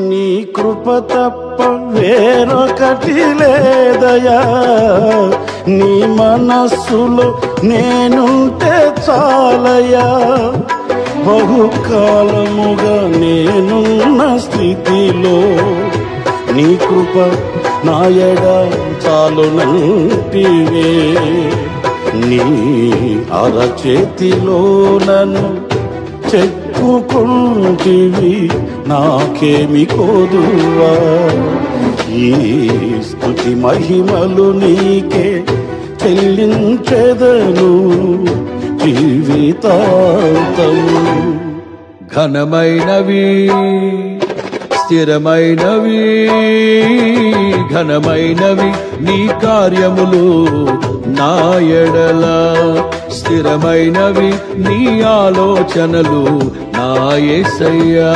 నీ కృప తప్ప వేరొకటి లేదయా. నీ మనస్సులో నేనుంటే చాలయా. బహుకాలముగా నేనున్న స్థితిలో నీ కృప నాయడ చాలునంటివే. నీ అరచేతిలో నన్ను చెక్కుకుంటివి, నాకేమి కోదువా. ఈ స్తుతి మహిమలు నీకే చెల్లించెదను జీవితాంతము. ఘనమైనవి స్థిరమైనవి, ఘనమైనవి నీ కార్యములు నా ఎడల. స్థిరమైనవి నీ ఆలోచనలు నా యేసయ్యా.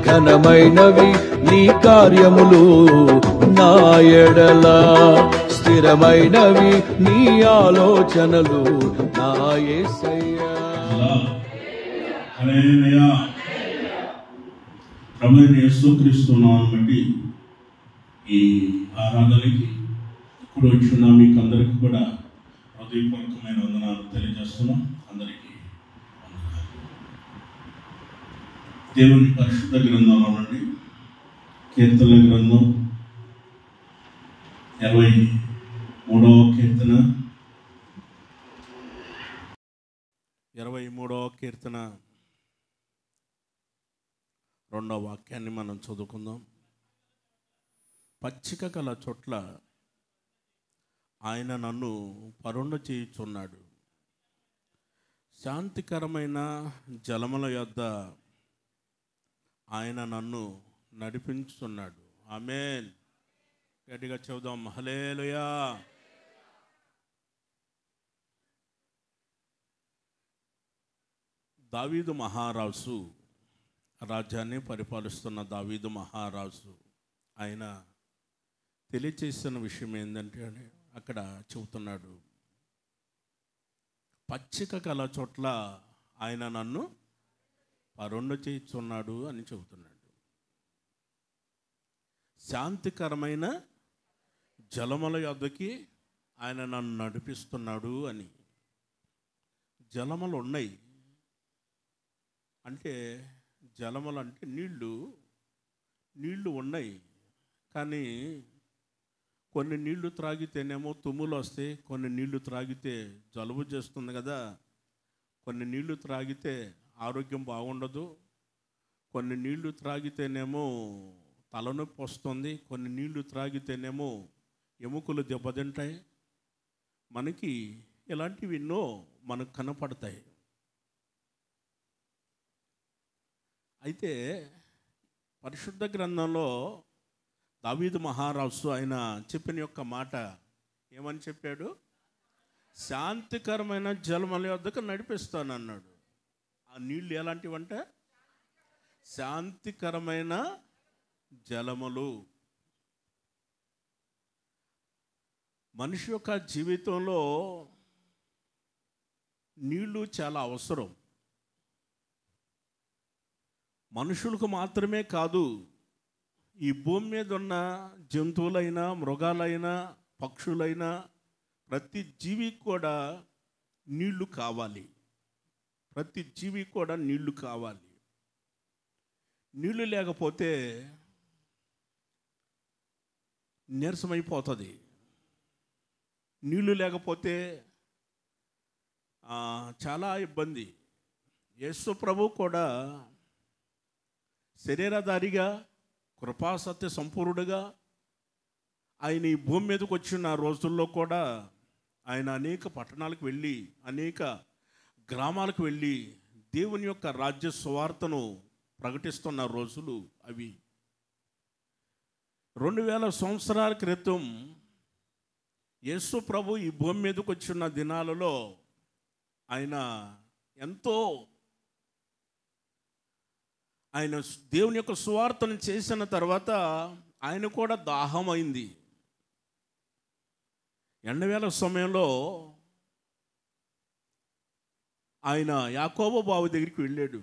ఘనమైనవి నీ కార్యములు నా ఎడల. స్థిరమైనవి నీ ఆలోచనలు నా యేసయ్యా. హల్లెలూయా. ప్రభువైన యేసుక్రీస్తు నామమును బట్టి ఈ ఆరాధనకి ఇప్పుడు వచ్చిన మీకు అందరికీ కూడా హృదయపూర్వకమైన వందనాలు తెలియజేస్తున్నాం. అందరికీ వందనాలు. దేవుని పరిశుద్ధ గ్రంథంలో నుండి కీర్తనల గ్రంథం 23వ కీర్తన 23వ కీర్తన 2వ వాక్యాన్ని మనం చదువుకుందాం. పచ్చిక గల చోట్ల ఆయన నన్ను పరుండ చేయుచున్నాడు, శాంతికరమైన జలముల యొద్ద ఆయన నన్ను నడిపించుచున్నాడు. ఆమేన్. గట్టిగా చెబుదాం, హల్లెలూయా. దావీదు మహారాజు, రాజ్యాన్ని పరిపాలిస్తున్న దావీదు మహారాజు, ఆయన తెలియచేసిన విషయం ఏంటంటే అక్కడ చెబుతున్నాడు, పచ్చిక గల చోట్ల ఆయన నన్ను పరుండ చేయుచున్నాడు అని చెబుతున్నాడు. శాంతికరమైన జలముల యొద్దకి ఆయన నన్ను నడిపిస్తున్నాడు అని. జలములు ఉన్నాయి అంటే, జలములు అంటే నీళ్ళు ఉన్నాయి. కానీ కొన్ని నీళ్లు త్రాగితేనేమో తుమ్ములు వస్తాయి, కొన్ని నీళ్లు త్రాగితే జలుబు చేస్తుంది కదా. కొన్ని నీళ్లు త్రాగితే ఆరోగ్యం బాగుండదు, కొన్ని నీళ్లు త్రాగితేనేమో తలనొప్పి వస్తుంది, కొన్ని నీళ్లు త్రాగితేనేమో ఎముకలు దెబ్బతింటాయి. మనకి ఇలాంటివి ఎన్నో మనకు కనపడతాయి. అయితే పరిశుద్ధ గ్రంథంలో దావీదు మహారాజు ఆయన చెప్పిన యొక్క మాట ఏమని చెప్పాడు? శాంతికరమైన జలముల యొద్దకు నడిపిస్తానన్నాడు. ఆ నీళ్ళు ఎలాంటివంటే శాంతికరమైన జలములు. మనిషి యొక్క జీవితంలో నీళ్ళు చాలా అవసరం. మనుషులకు మాత్రమే కాదు, ఈ భూమి మీద ఉన్న జంతువులైనా, మృగాలైనా, పక్షులైనా, ప్రతి జీవికి కూడా నీళ్లు కావాలి. ప్రతి జీవికి కూడా నీళ్లు కావాలి. నీళ్లు లేకపోతే నీరసమైపోతుంది. నీళ్లు లేకపోతే చాలా ఇబ్బంది. యేసు ప్రభు కూడా శరీరధారిగా, కృపాసత్య సంపూర్ణుడుగా ఆయన ఈ భూమి మీదకి వచ్చిన రోజుల్లో కూడా ఆయన అనేక పట్టణాలకు వెళ్ళి, అనేక గ్రామాలకు వెళ్ళి దేవుని యొక్క రాజ్య సువార్తను ప్రకటిస్తున్న రోజులు అవి. 2000 సంవత్సరాల క్రితం యేసు ప్రభు ఈ భూమి మీదకి వచ్చిన దినాలలో ఆయన ఎంతో ఆయన దేవుని యొక్క సువార్తను చేసిన తర్వాత ఆయన కూడా దాహం అయింది. ఎండవేళ సమయంలో ఆయన యాకోబు బావి దగ్గరికి వెళ్ళాడు.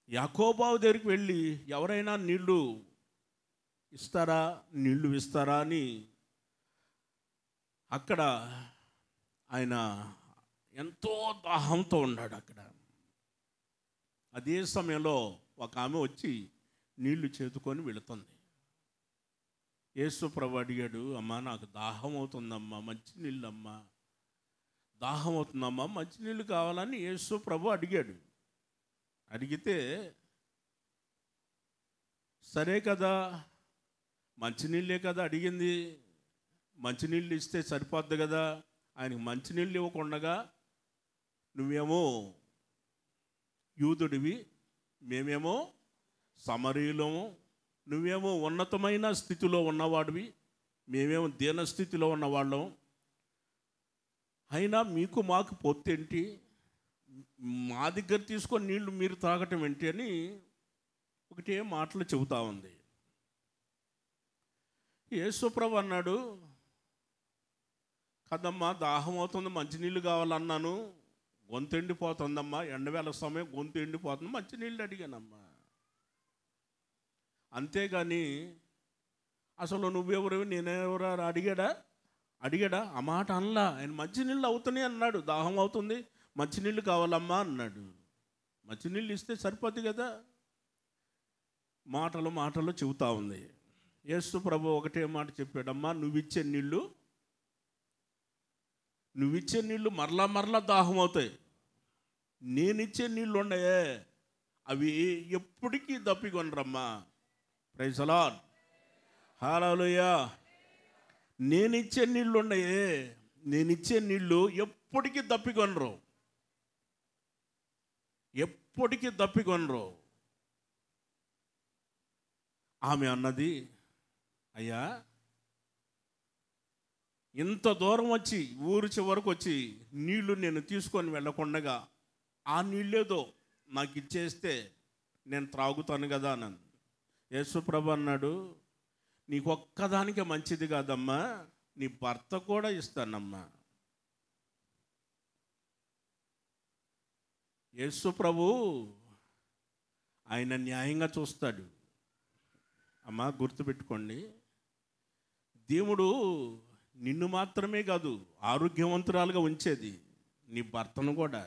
యాకోబావు దగ్గరికి వెళ్ళి ఎవరైనా నీళ్లు ఇస్తారా, నీళ్లు ఇస్తారా అని అక్కడ ఆయన ఎంతో దాహంతో ఉన్నాడు. అక్కడ అదే సమయంలో ఒక ఆమె వచ్చి నీళ్లు చేతుకొని వెళుతుంది. యేసు ప్రభు అడిగాడు, అమ్మా నాకు దాహం అవుతుందమ్మా, మంచినీళ్ళు అమ్మా, దాహం అవుతుందమ్మా, మంచినీళ్ళు కావాలని యేసు ప్రభు అడిగాడు. అడిగితే సరే కదా, మంచినీళ్ళే కదా అడిగింది, మంచినీళ్ళు ఇస్తే సరిపోద్ది కదా. ఆయనకి మంచినీళ్ళు ఇవ్వకుండగా నువ్వేమో యూదుడివి, మేమేమో సమరీయులము, నువ్వేమో ఉన్నతమైన స్థితిలో ఉన్నవాడివి, మేమేమో దీనస్థితిలో ఉన్నవాళ్ళం, అయినా మీకు మాకు పొత్తేంటి, మా దగ్గర తీసుకొని నీళ్లు మీరు తాగటం ఏంటి అని ఒకటే మాటలు చెబుతా ఉంది. యేసుప్రభు అన్నాడు, కదమ్మా దాహం అవుతుంది, మంచినీళ్ళు కావాలన్నాను, గొంతు ఎండిపోతుందమ్మా, ఎండవేళ సమయం గొంతు ఎండిపోతుంది, మంచినీళ్ళు అడిగానమ్మా. అంతేగాని అసలు నువ్వెవరు నేనెవరు అడిగాడా ఆ మాట అనలా. ఆయన మంచినీళ్ళు అవుతున్నాయి అన్నాడు, దాహం అవుతుంది మంచినీళ్ళు కావాలమ్మా అన్నాడు. మంచినీళ్ళు ఇస్తే సరిపోద్ది కదా. మాటలు చెబుతా ఉంది. యేసు ప్రభు ఒకటే మాట చెప్పాడమ్మా, నువ్విచ్చే నీళ్ళు మరలా దాహం అవుతాయి, నేనిచ్చే నీళ్ళు ఉన్నాయే అవి ఎప్పటికీ దప్పికొనరమ్మా. ప్రైజ్ ది లార్డ్, హల్లెలూయా. నేనిచ్చే నీళ్ళు ఉన్నాయే, నేనిచ్చే నీళ్ళు ఎప్పటికీ దప్పికొనరు, ఎప్పటికీ దప్పికొనరు. ఆమె అన్నది, అయ్యా ఇంత దూరం వచ్చి ఊరు చివరకు వచ్చి నీళ్లు నేను తీసుకొని వెళ్ళకుండగా ఆ నీళ్ళేదో నాకు ఇచ్చేస్తే నేను త్రాగుతాను కదా అన్నాను. యేసుప్రభు అన్నాడు, నీకు ఒక్కదానికే మంచిది కాదమ్మా, నీ భర్త కూడా ఇస్తానమ్మా. యేసుప్రభు ఆయన న్యాయంగా చూస్తాడు. అమ్మా గుర్తుపెట్టుకోండి, దేవుడు నిన్ను మాత్రమే కాదు ఆరోగ్యవంతురాలుగా ఉంచేది నీ భర్తను కూడా.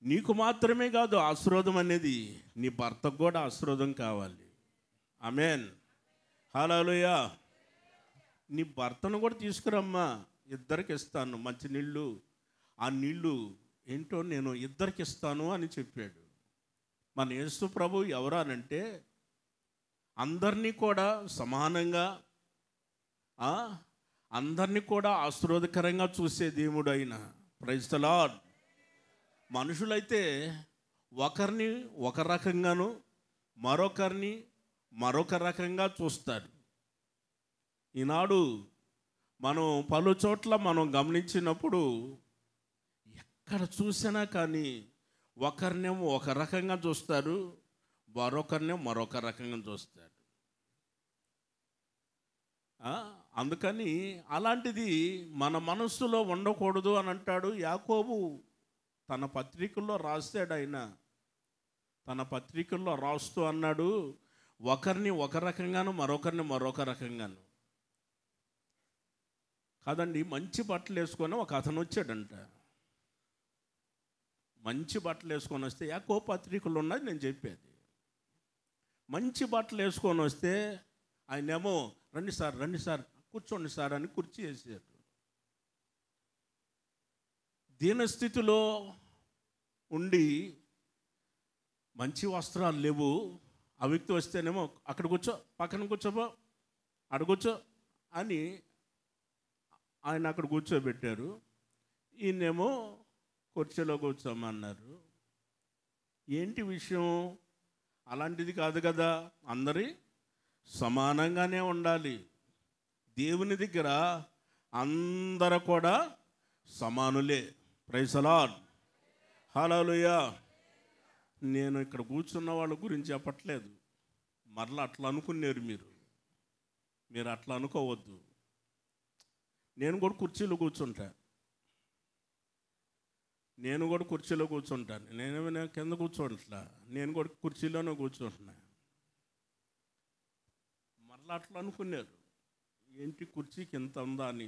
నీకు మాత్రమే కాదు ఆశీర్వాదం అనేది, నీ భర్తకు కూడా ఆశీర్వాదం కావాలి. ఆమేన్, హల్లెలూయా. నీ భర్తను కూడా తీసుకురమ్మా, ఇద్దరికి ఇస్తాను మంచినీళ్ళు, ఆ నీళ్ళు ఏంటో నేను ఇద్దరికి ఇస్తాను అని చెప్పాడు. మన యేసు ప్రభు ఎవరు అనంటే అందరినీ కూడా సమానంగా, అందరినీ కూడా ఆశీర్వాదకరంగా చూసే దేవుడు అయిన. Praise the lord. మనుషులైతే ఒకరిని ఒక రకంగాను మరొకరిని మరొక రకంగా చూస్తారు. ఈనాడు మనం పలు చోట్ల మనం గమనించినప్పుడు ఎక్కడ చూసినా కానీ ఒకరినేమో ఒక రకంగా చూస్తారు, మరొకరినేమో మరొక రకంగా చూస్తారు. అందుకని అలాంటిది మన మనస్సులో ఉండకూడదు అని అంటాడు యాకోబు. తన పత్రికల్లో రాస్తాడు, ఆయన తన పత్రికల్లో రాస్తూ అన్నాడు, ఒకరిని ఒక రకంగాను మరొకరిని మరొక రకంగాను. కాదండి, మంచి బట్టలు వేసుకొని ఒక అతను వచ్చాడంట. మంచి బట్టలు వేసుకొని వస్తే యాకోబు పత్రికలు ఉన్నది నేను చెప్పేది. మంచి బట్టలు వేసుకొని వస్తే ఆయనేమో రండి సార్ కూర్చోండి సార్ అని కుర్చీ వేసాడు. దీనస్థితిలో ఉండి మంచి వస్త్రాలు లేవు, ఆ వ్యక్తి వస్తేనేమో అక్కడ కూర్చో, పక్కన కూర్చోబో, అక్కడ కూర్చో అని ఆయన అక్కడ కూర్చోబెట్టారు. ఈయనేమో కుర్చీలో కూర్చోమన్నారు. ఏంటి విషయం? అలాంటిది కాదు కదా, అందరి సమానంగానే ఉండాలి. దేవుని దగ్గర అందరూ కూడా సమానులే. ప్రైజ్ ది లార్డ్, హల్లెలూయా. నేను ఇక్కడ కూర్చున్న వాళ్ళ గురించి చెప్పట్లేదు, మరలా అట్లా అనుకున్నారు మీరు అట్లా అనుకోవద్దు. నేను కూడా కుర్చీలో కూర్చుంటా, నేను కూడా కుర్చీలో కూర్చుంటాను. నేను కింద కూర్చోట్లా, నేను కూడా కుర్చీలోనే కూర్చుంటున్నా. మరలా అట్లా అనుకున్నారు, ఏంటి కుర్చీకి ఎంత ఉందా అని.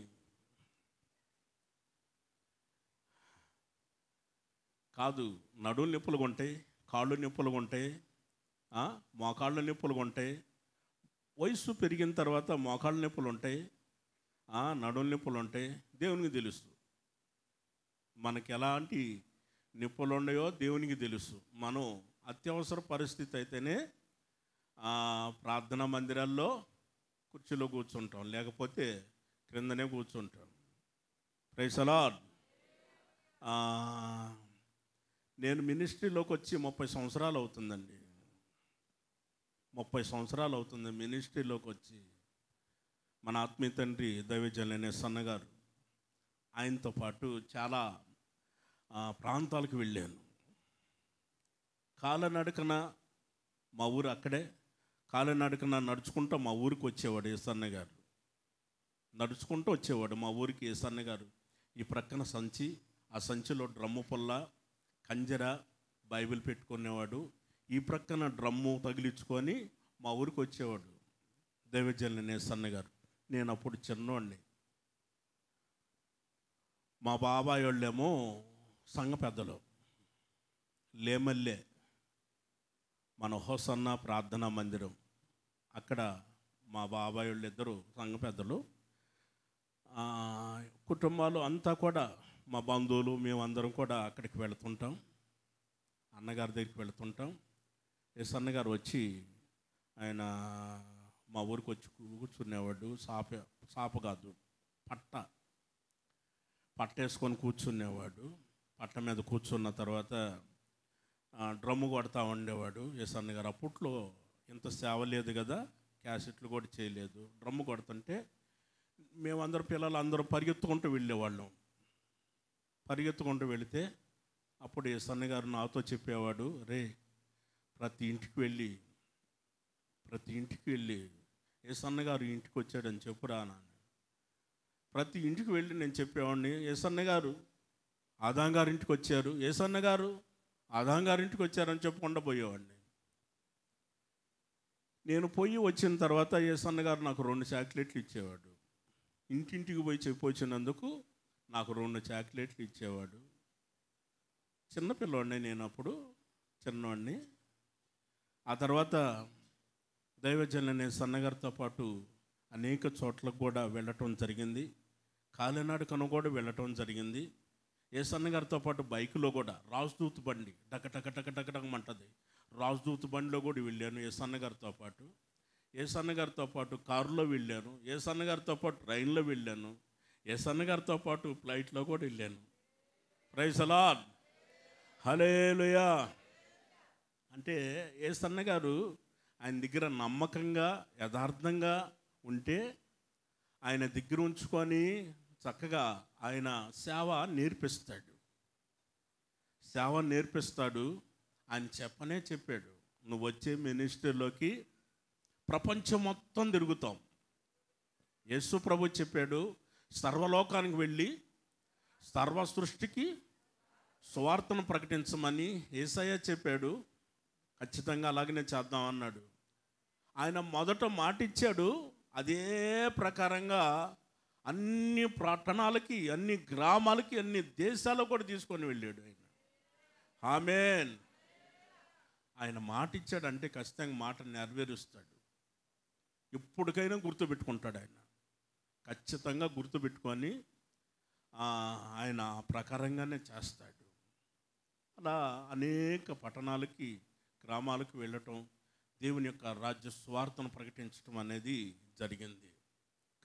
కాదు, నడులు నొప్పులుగా ఉంటాయి, కాళ్ళు నొప్పులుగా ఉంటాయి, మోకాళ్ళు నొప్పులుగా ఉంటాయి. వయసు పెరిగిన తర్వాత మోకాళ్ళ నొప్పులు ఉంటాయి, నడులు నొప్పులు ఉంటాయి. దేవునికి తెలుసు మనకి ఎలాంటి నొప్పులు ఉన్నాయో దేవునికి తెలుసు. మనం అత్యవసర పరిస్థితి అయితేనే ప్రార్థనా మందిరాల్లో కుర్చీలో కూర్చుంటాం, లేకపోతే క్రిందనే కూర్చుంటాం. Praise the Lord. నేను మినిస్ట్రీలోకి వచ్చి 30 సంవత్సరాలు అవుతుందండి. 30 సంవత్సరాలు అవుతుంది మినిస్ట్రీలోకి వచ్చి. మన ఆత్మీయ తండ్రి దైవజనులైన సన్నగారు, ఆయనతో పాటు చాలా ప్రాంతాలకు వెళ్ళాను. కాలనడకన మా ఊరు అక్కడే, కాలనడకన నడుచుకుంటూ మా ఊరికి వచ్చేవాడు ఏసన్న గారు. నడుచుకుంటూ వచ్చేవాడు మా ఊరికి ఏసన్న గారు. ఈ ప్రక్కన సంచి, ఆ సంచిలో డ్రమ్ము పుల్ల, కంజర, బైబిల్ పెట్టుకునేవాడు. ఈ ప్రక్కన డ్రమ్ము తగిలించుకొని మా ఊరికి వచ్చేవాడు దైవజనులైన ఏసన్న గారు. నేను అప్పుడు చిన్నోడిని. మా బాబాయ్ వాళ్ళేమో సంఘ పెద్దలు, లేమల్లే మన హోసన్న ప్రార్థనా మందిరం, అక్కడ మా బాబాయ్ వాళ్ళు ఇద్దరు సంఘ పెద్దలు. కుటుంబాలు అంతా కూడా, మా బంధువులు మేమందరం కూడా అక్కడికి వెళుతుంటాం, అన్నగారి దగ్గరికి వెళుతుంటాం. ఏసన్నగారు వచ్చి ఆయన మా ఊరికి వచ్చి కూర్చునేవాడు. సాప కాదు, పట్ట వేసుకొని కూర్చునేవాడు. పట్ట మీద కూర్చున్న తర్వాత డ్రమ్ము కొడతా ఉండేవాడు ఏసన్న గారు. అప్పట్లో ఇంత సేవ లేదు కదా, క్యాసెట్లు కూడా చేయలేదు. డ్రమ్ము కొడుతుంటే మేమందరం పిల్లలు అందరం పరిగెత్తుకుంటూ వెళ్ళేవాళ్ళం. పరిగెత్తుకుంటూ వెళితే అప్పుడు ఏసన్న గారు నాతో చెప్పేవాడు, రే ప్రతి ఇంటికి వెళ్ళి ఏసన్న గారు ఇంటికి వచ్చాడని చెప్పురా నాన్న. ప్రతి ఇంటికి వెళ్ళి నేను చెప్పేవాడిని, ఏసన్న గారు ఆదాం గారి ఇంటికి వచ్చారు, ఏసన్న గారు ఆదాం గారి ఇంటికి వచ్చారని చెప్పకుండా పోయేవాడిని. నేను పోయి వచ్చిన తర్వాత ఏసన్న గారు నాకు 2 చాక్లెట్లు ఇచ్చేవాడు. ఇంటింటికి పోయి చెప్పొచ్చినందుకు నాకు 2 చాక్లెట్లు ఇచ్చేవాడు. చిన్నపిల్లవాడిని నేను అప్పుడు, చిన్నవాడిని. ఆ తర్వాత దైవజనులైన సన్నగారితో పాటు అనేక చోట్లకు కూడా వెళ్ళటం జరిగింది. కాలినడకన కూడా వెళ్ళటం జరిగింది. ఏసన్నగారితో పాటు బైకులో కూడా, రాజదూత్ బండి డకటకటకటకటకమంటది, రాజదూత్ బండిలో కూడా వెళ్ళాను ఏసన్నగారితో పాటు. ఏసన్నగారితో పాటు కారులో వెళ్ళాను, ఏసన్నగారితో పాటు ట్రైన్లో వెళ్ళాను, ఏసన్నగారితో పాటు ఫ్లైట్లో కూడా వెళ్ళాను. ప్రైజ్ ది లార్డ్, హల్లెలూయా. అంటే ఏసన్నగారు ఆయన దగ్గర నమ్మకంగా యథార్థంగా ఉంటే ఆయన దగ్గర ఉంచుకొని చక్కగా ఆయన సేవ నేర్పిస్తాడు. ఆయన చెప్పాడు, నువ్వు వచ్చే మినిస్ట్రీలోకి ప్రపంచం మొత్తం తిరుగుతాం. యేసు ప్రభు చెప్పాడు, సర్వలోకానికి వెళ్ళి సర్వ సృష్టికి సువార్తను ప్రకటించమని యేసయ్య చెప్పాడు. ఖచ్చితంగా అలాగనే చేద్దాం అన్నాడు. ఆయన మొదట మాట ఇచ్చాడు, అదే ప్రకారంగా అన్ని పట్టణాలకి, అన్ని గ్రామాలకి, అన్ని దేశాలకు కూడా తీసుకొని వెళ్ళాడు ఆయన. ఆమేన్. ఆయన మాట ఇచ్చాడంటే ఖచ్చితంగా మాట నెరవేరుస్తాడు. ఎప్పటికైనా గుర్తుపెట్టుకుంటాడు ఆయన. ఖచ్చితంగా గుర్తుపెట్టుకొని ఆయన ఆ ప్రకారంగానే చేస్తాడు. అలా అనేక పట్టణాలకి, గ్రామాలకు వెళ్ళటం, దేవుని యొక్క రాజ్య స్వార్థను ప్రకటించడం అనేది జరిగింది.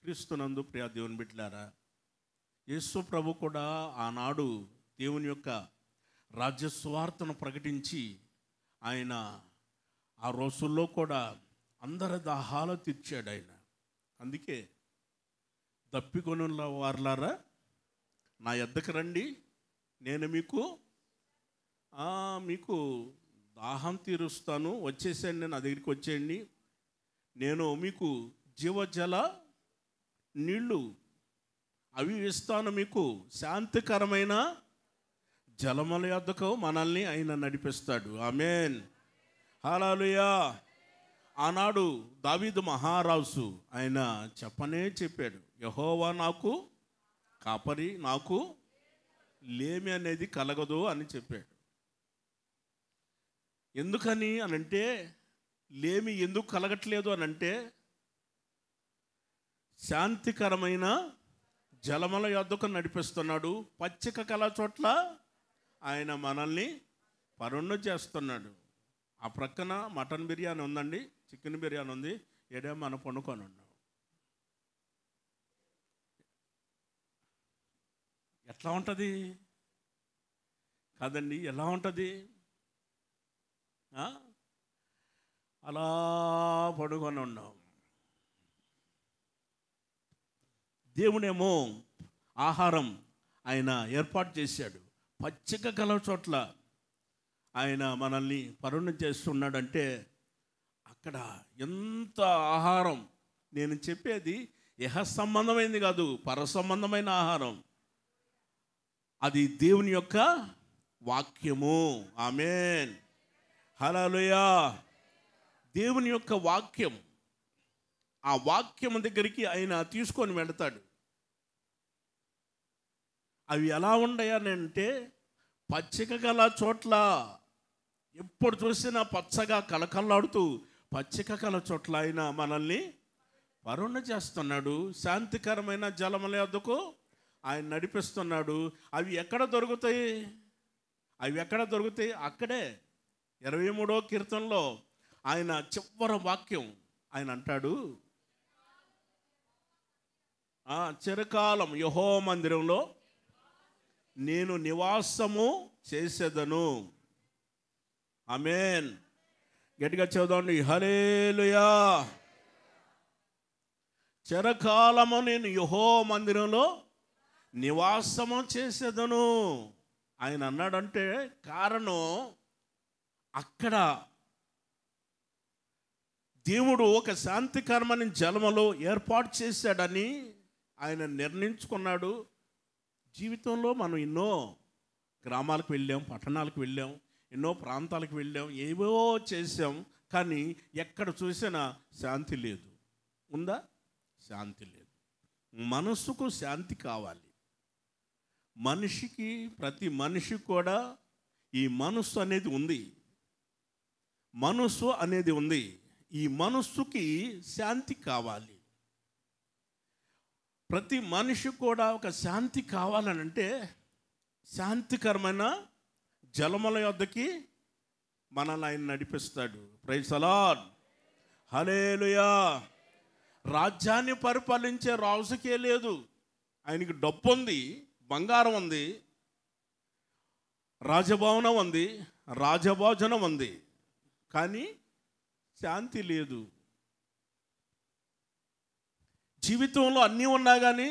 క్రీస్తునందు ప్రియ దేవుని బిడ్డలారా, యేసు ప్రభు కూడా ఆనాడు దేవుని యొక్క రాజ్య స్వార్థను ప్రకటించి ఆయన ఆ రోజుల్లో కూడా అందరి దాహాలు తీర్చాడు ఆయన. అందుకే దప్పికొని వారలారా నా యొద్దకు రండి, నేను మీకు దాహం తీరుస్తాను, వచ్చేసేయండి, నా దగ్గరికి వచ్చేయండి, నేను మీకు జీవజల నీళ్ళు అవి ఇస్తాను, మీకు శాంతికరమైన జలముల యొద్దకు మనల్ని ఆయన నడిపిస్తాడు. ఆమేన్, హల్లెలూయా. ఆనాడు దావీదు మహారాజు ఆయన చెప్పాడు, యెహోవా నాకు కాపరి, నాకు లేమి అనేది కలగదు అని చెప్పాడు. ఎందుకని అనంటే, లేమి ఎందుకు కలగట్లేదు అనంటే, శాంతికరమైన జలముల యొద్దకు నడిపిస్తున్నాడు. పచ్చిక కల చోట్ల ఆయన మనల్ని పరుండ చేస్తున్నాడు. ఆ ప్రక్కన మటన్ బిర్యానీ ఉందండి, చికెన్ బిర్యానీ ఉంది, ఏడే మనం పండుకొని ఉన్నాం. ఎట్లా ఉంటుంది కాదండి, ఎలా ఉంటుంది? అలా పడుకొని ఉన్నాం. దేవుడేమో ఆహారం ఆయన ఏర్పాటు చేశాడు. పచ్చిక గల చోట్ల ఆయన మనల్ని పరుణ చేస్తున్నాడంటే అక్కడ ఎంత ఆహారం. నేను చెప్పేది ఇహ సంబంధమైనది కాదు, పర సంబంధమైన ఆహారం. అది దేవుని యొక్క వాక్యము. ఆమేన్, హల్లెలూయా. దేవుని యొక్క వాక్యం, ఆ వాక్యం దగ్గరికి ఆయన తీసుకొని వెళతాడు. అవి ఎలా ఉన్నాయనంటే, పచ్చిక గల చోట్ల, ఎప్పుడు చూసినా పచ్చగా కలకల్లాడుతూ పచ్చిక గల చోట్ల ఆయన మనల్ని పరుణ చేస్తున్నాడు. శాంతికరమైన జలముల యొద్దకు ఆయన నడిపిస్తున్నాడు. అవి ఎక్కడ దొరుకుతాయి? అక్కడే 23వ కీర్తనలో ఆయన చివరి వాక్యం ఆయన అంటాడు, చిరకాలం యెహోవా మందిరంలో నేను నివాసము చేసేదను. ఆమేన్, గట్టిగా చదువుదాండి, హల్లెలూయా. చిరకాలము నేను యెహోవా మందిరంలో నివాసము చేసేదను ఆయన అన్నాడంటే కారణం, అక్కడ దేవుడు ఒక శాంతికరమైన జలములో ఏర్పాటు చేశాడని ఆయన నిర్ణయించుకున్నాడు. జీవితంలో మనం ఎన్నో గ్రామాలకు వెళ్ళాం, పట్టణాలకు వెళ్ళాం, ఎన్నో ప్రాంతాలకు వెళ్ళాం, ఏవో చేసాం, కానీ ఎక్కడ చూసినా శాంతి లేదు. ఉందా? శాంతి లేదు. మనసుకు శాంతి కావాలి. మనిషికి, ప్రతి మనిషికి కూడా ఈ మనస్సు అనేది ఉంది. మనస్సు అనేది ఉంది. ఈ మనస్సుకి శాంతి కావాలి. ప్రతి మనిషి కూడా ఒక శాంతి కావాలనంటే శాంతికరమైన జలముల యొద్దకి మనల్ని ఆయన నడిపిస్తాడు. ప్రైజ్ ది లార్డ్, హల్లెలూయా. రాజ్యాన్ని పరిపాలించే రాజుకే లేదు. ఆయనకి డబ్బు ఉంది, బంగారం ఉంది, రాజభవనం ఉంది, రాజభోజనం ఉంది, కానీ శాంతి లేదు. జీవితంలో అన్నీ ఉన్నా కానీ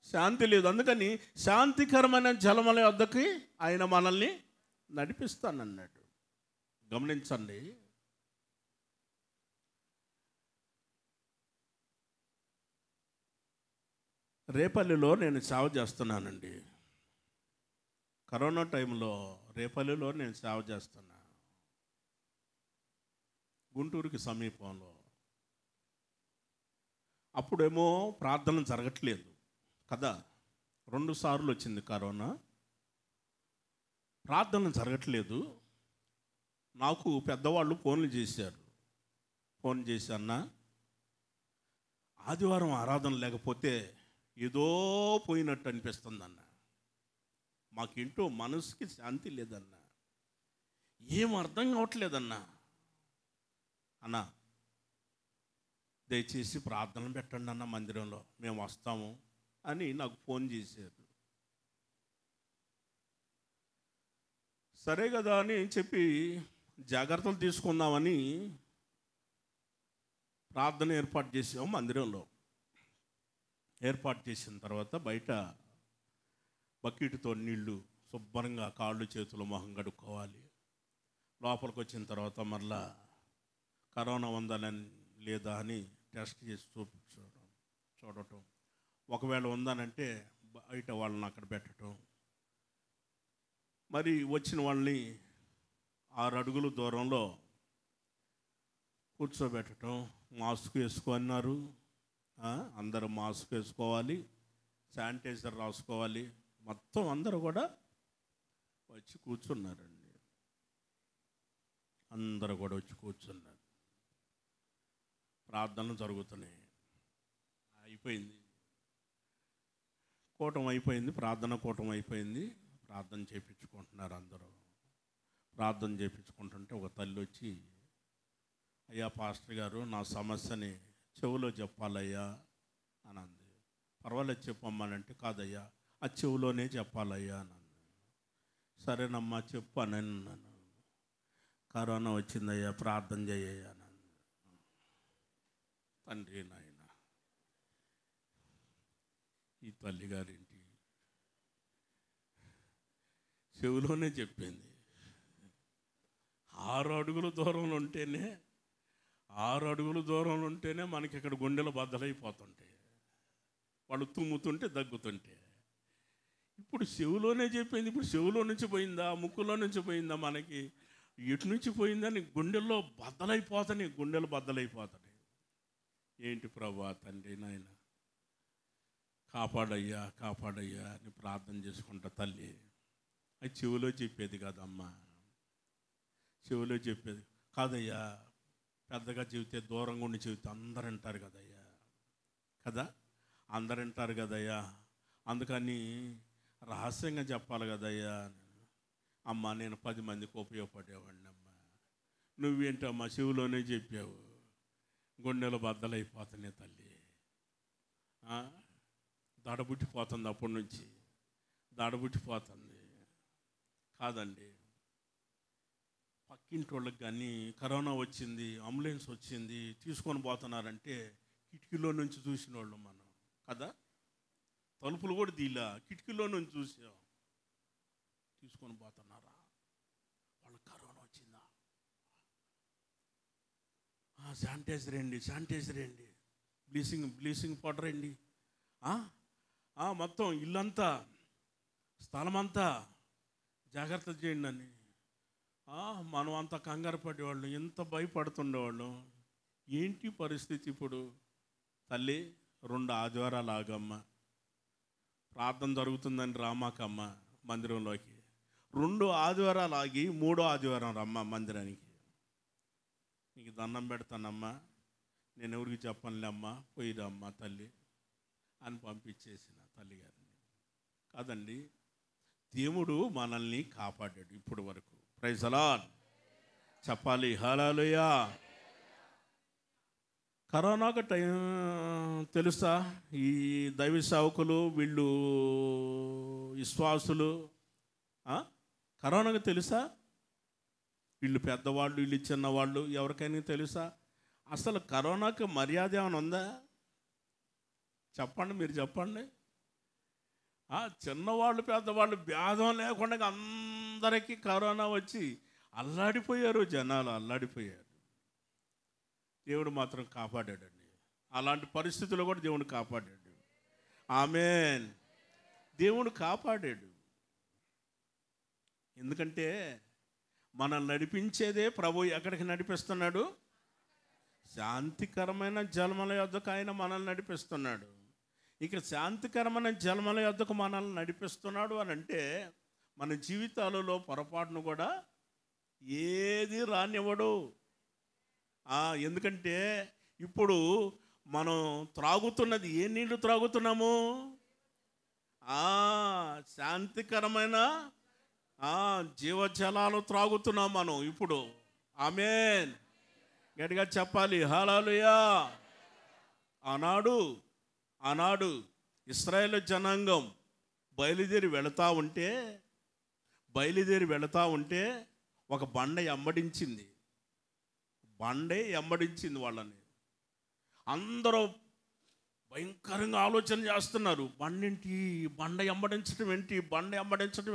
శాంతి లేదు. అందుకని శాంతికరమైన జలముల యొద్దకి ఆయన మనల్ని నడిపిస్తానన్నాడు. గమనించండి, రేపల్లిలో నేను సేవ చేస్తున్నానండి. కరోనా టైంలో రేపల్లిలో నేను సేవ చేస్తున్నా, గుంటూరుకి సమీపంలో. అప్పుడేమో ప్రార్థన జరగట్లేదు కదా, 2 సార్లు వచ్చింది కరోనా, ప్రార్థన జరగట్లేదు. నాకు పెద్దవాళ్ళు ఫోన్లు చేశారు. ఫోన్ చేసి, అన్న ఆదివారం ఆరాధన లేకపోతే ఏదో పోయినట్టు అనిపిస్తుందన్న, మాకింటూ మనసుకి శాంతి లేదన్న, ఏం అర్థం కావట్లేదన్నా. అన్న దయచేసి ప్రార్థన పెట్టండి అన్న, మందిరంలో మేము వస్తాము అని నాకు ఫోన్ చేశారు. సరే కదా అని చెప్పి జాగ్రత్తలు తీసుకుందామని ప్రార్థన ఏర్పాటు చేసాము. మందిరంలో ఏర్పాటు చేసిన తర్వాత బయట బకెట్తో నీళ్లు శుభ్రంగా కాళ్ళు చేతులు మొహం కడుక్కోవాలి. లోపలికి వచ్చిన తర్వాత మరలా కరోనా ఉందని లేదా అని టెస్ట్ చేసి చూడటం, ఒకవేళ ఉందనంటే బయట వాళ్ళని అక్కడ పెట్టడం, మరి వచ్చిన వాళ్ళని 6 అడుగుల దూరంలో కూర్చోబెట్టడం, మాస్క్ వేసుకో అన్నారు. అందరూ మాస్క్ వేసుకోవాలి, శానిటైజర్ రాసుకోవాలి. మొత్తం అందరూ కూడా వచ్చి కూర్చున్నారండి. అందరూ కూడా వచ్చి కూర్చున్నారు. ప్రార్థనలు జరుగుతున్నాయి. అయిపోయింది, కూటం అయిపోయింది, ప్రార్థన కూటం అయిపోయింది. ప్రార్థన చేయించుకుంటున్నారు అందరూ. ప్రార్థన చేయించుకుంటుంటే ఒక తల్లి వచ్చి, అయ్యా పాస్టర్ గారు, నా సమస్యని చెవులో చెప్పాలయ్యా అని అంది. పర్వాలేదు చెప్పమ్మానంటే, కాదయ్యా ఆ చెవులోనే చెప్పాలయ్యా అని అంది. సరేనమ్మా చెప్పు అని అన్నాను. కరోనా వచ్చిందయ్యా, ప్రార్థన చేయ్యా అని అంది. తండ్రి నాయన, ఈ తల్లిగారింటి చెవులోనే చెప్పింది. 6 అడుగుల దూరంలో ఉంటేనే 6 అడుగుల దూరంలో ఉంటేనే మనకి ఇక్కడ గుండెలు బద్దలైపోతుంటాయి, వాళ్ళు తుమ్ముతుంటే దగ్గుతుంటే. ఇప్పుడు చెవులోనే చెప్పింది. ఇప్పుడు చెవులో నుంచి పోయిందా, ముక్కులో నుంచి పోయిందా, మనకి ఎటు నుంచి పోయిందని గుండెల్లో బద్దలైపోతాయి, గుండెలు బద్దలైపోతాయి. ఏంటి ప్రభువా తండ్రి నాయన, కాపాడయ్యా కాపాడయ్యా అని ప్రార్థన చేసుకుంటా తల్లి. అది చెవులో చెప్పేది కాదమ్మా, చెవులో చెప్పేది కాదయ్యా. పెద్దగా చెబితే, దూరంగా ఉండి చెబితే అందరు వింటారు కదయ్యా, కదా అందరు వింటారు కదయ్యా, అందుకని రహస్యంగా చెప్పాలి కదయ్యా. అమ్మ నేను 10 మందికి ఉపయోగపడేవాడిని అమ్మా, నువ్వేంటమ్మా చెవులోనే చెప్పావు, గుండెలు బద్దలైపోతున్నాయి తల్లి. దడబుట్టిపోతుంది, అప్పటి నుంచి దడబుట్టిపోతుంది. కాదండి, పక్కింటి వాళ్ళకి కానీ కరోనా వచ్చింది, అంబులెన్స్ వచ్చింది, తీసుకొని పోతున్నారంటే కిటికీలో నుంచి చూసిన వాళ్ళు మనం కదా, తలుపులు కూడా తీలా, కిటికీలో నుంచి చూసాం. తీసుకొని పోతున్నారా, వాళ్ళకి కరోనా వచ్చిందా, శానిటైజర్ అండి, శానిటైజర్ అండి, బ్లీచింగ్ పౌడర్ అండి, మొత్తం ఇల్లంతా స్థలమంతా జాగ్రత్త చేయండి అని. మనం అంత కంగారు పడేవాళ్ళు, ఎంత భయపడుతుండేవాళ్ళు. ఏంటి పరిస్థితి ఇప్పుడు తల్లి? 2 ఆదివారాలు ఆగమ్మ, ప్రార్థన జరుగుతుందని రామాకమ్మ మందిరంలోకి. 2 ఆదివారాలు ఆగి 3వ ఆదివారం రమ్మ మందిరానికి. నీకు దండం పెడతానమ్మా, నేను ఎవరికి చెప్పనులే అమ్మా, పోయిరమ్మా తల్లి అని పంపించేసిన తల్లిగారిని. కాదండి, దేవుడు మనల్ని కాపాడాడు ఇప్పుడు వరకు. ప్రైజ్ ది లార్డ్ చెప్పాలి, హల్లెలూయా. కరోనాకు టైం తెలుసా? ఈ దైవ సేవకులు వీళ్ళు విశ్వాసులు కరోనాకు తెలుసా? వీళ్ళు పెద్దవాళ్ళు, వీళ్ళు చిన్నవాళ్ళు, ఎవరికైనా తెలుసా? అసలు కరోనాకు మర్యాద ఏమైనా ఉందా? చెప్పండి, మీరు చెప్పండి. చిన్నవాళ్ళు పెద్దవాళ్ళు భేదం లేకుండా అందరికీ కరోనా వచ్చి అల్లాడిపోయారు, జనాలు అల్లాడిపోయారు. దేవుడు మాత్రం కాపాడాడండి. అలాంటి పరిస్థితుల్లో కూడా దేవుడు కాపాడాడు. ఆమేన్. దేవుడు కాపాడాడు. ఎందుకంటే మనల్ని నడిపించేదే ప్రభు. ఎక్కడికి నడిపిస్తున్నాడు? శాంతికరమైన జలముల యొద్దకు ఆయన మనల్ని నడిపిస్తున్నాడు. ఇక శాంతికరమైన జలముల యొద్దకు మనల్ని నడిపిస్తున్నాడు అని అంటే మన జీవితాలలో పొరపాటును కూడా ఏది రానివ్వడు. ఎందుకంటే ఇప్పుడు మనం త్రాగుతున్నది ఏ నీళ్లు త్రాగుతున్నాము? శాంతికరమైన జీవజలాలు త్రాగుతున్నాం మనం ఇప్పుడు. ఆమేన్. గట్టిగా చెప్పాలి, హల్లెలూయా. ఆనాడు ఇశ్రాయేలు జనాంగం బయలుదేరి వెళతా ఉంటే ఒక బండ ఎమ్మడించింది వాళ్ళని. అందరూ భయంకరంగా ఆలోచన చేస్తున్నారు. బండ ఎమ్మడించడం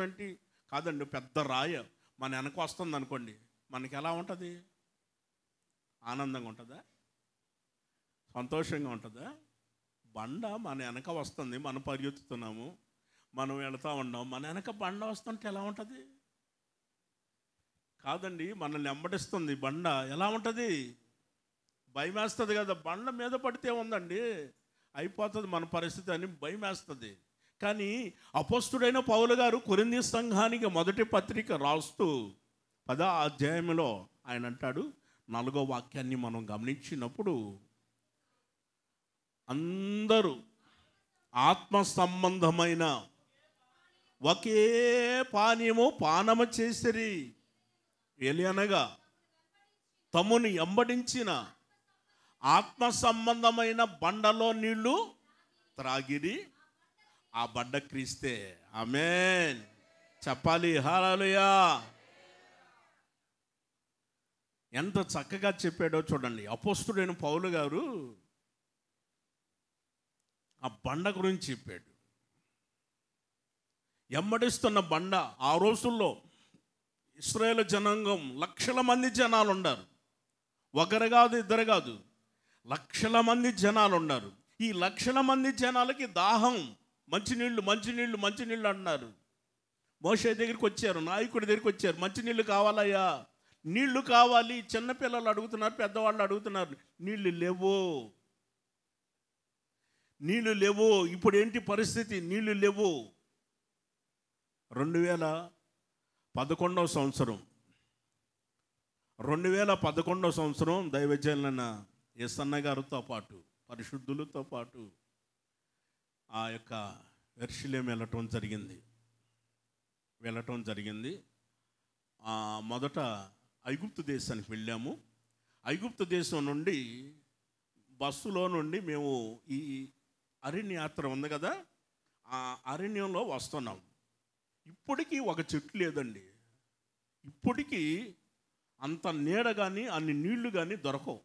ఏంటి? కాదండి, పెద్ద రాయ మన వెనక వస్తుంది అనుకోండి, మనకి ఎలా ఉంటుంది? ఆనందంగా ఉంటుందా? సంతోషంగా ఉంటుందా? బండ మన వెనక వస్తుంది, మనం పరిగెత్తుతున్నాము, మనం వెళతా ఉన్నాం, మన వెనక బండ వస్తుంటే ఎలా ఉంటుంది? కాదండి, మనల్ని వెంబడిస్తుంది బండ. ఎలా ఉంటుంది? భయం వేస్తుంది కదా. బండ మీద పడితే ఉందండి, అయిపోతుంది మన పరిస్థితి అని భయం వేస్తుంది. కానీ అపోస్తుడైన పౌలు గారు కొరింథీ సంఘానికి మొదటి పత్రిక రాస్తూ 10వ అధ్యాయంలో ఆయన అంటాడు, 4వ వాక్యాన్ని మనం గమనించినప్పుడు, అందరూ ఆత్మ సంబంధమైన ఒకే పానము చేసిరి, అనగా తమను ఎంబడించిన ఆత్మ సంబంధమైన బండలో నీళ్లు త్రాగిరి. ఆ బండ క్రీస్తే. ఆమేన్ చెప్పాలి. హల్లెలూయా. ఎంత చక్కగా చెప్పాడో చూడండి అపోస్తుడైన పౌలు గారు. ఆ బండ గురించి చెప్పాడు. ఎమ్మడిస్తున్న బండ. ఆ రోజుల్లో ఇశ్రాయేలు జనాంగం లక్షల మంది జనాలు ఉన్నారు. ఒకరు కాదు, ఇద్దరు కాదు, లక్షల మంది జనాలు ఉన్నారు. ఈ లక్షల మంది జనాలకి దాహం, మంచినీళ్ళు అన్నారు. మోషే దగ్గరికి వచ్చారు, నాయకుడి దగ్గరికి వచ్చారు, మంచినీళ్ళు కావాలయ్యా, నీళ్లు కావాలి. చిన్నపిల్లలు అడుగుతున్నారు, పెద్దవాళ్ళు అడుగుతున్నారు, నీళ్లు లేవు. ఇప్పుడు ఏంటి పరిస్థితి? నీళ్లు లేవు. 2011వ సంవత్సరం దైవజనులైన ఎస్ఎన్న గారితో పాటు, పరిశుద్ధులతో పాటు ఆ యొక్క యెరూషలేము వెళ్ళటం జరిగింది. మొదట ఐగుప్తు దేశానికి వెళ్ళాము. ఐగుప్తు దేశం నుండి బస్సులో నుండి మేము ఈ అరణ్య యాత్ర ఉంది కదా, ఆ అరణ్యంలో వస్తున్నాం. ఇప్పటికీ ఒక చెట్టు లేదండి. ఇప్పటికీ అంత నీడ కానీ అన్ని నీళ్లు కానీ దొరకవు.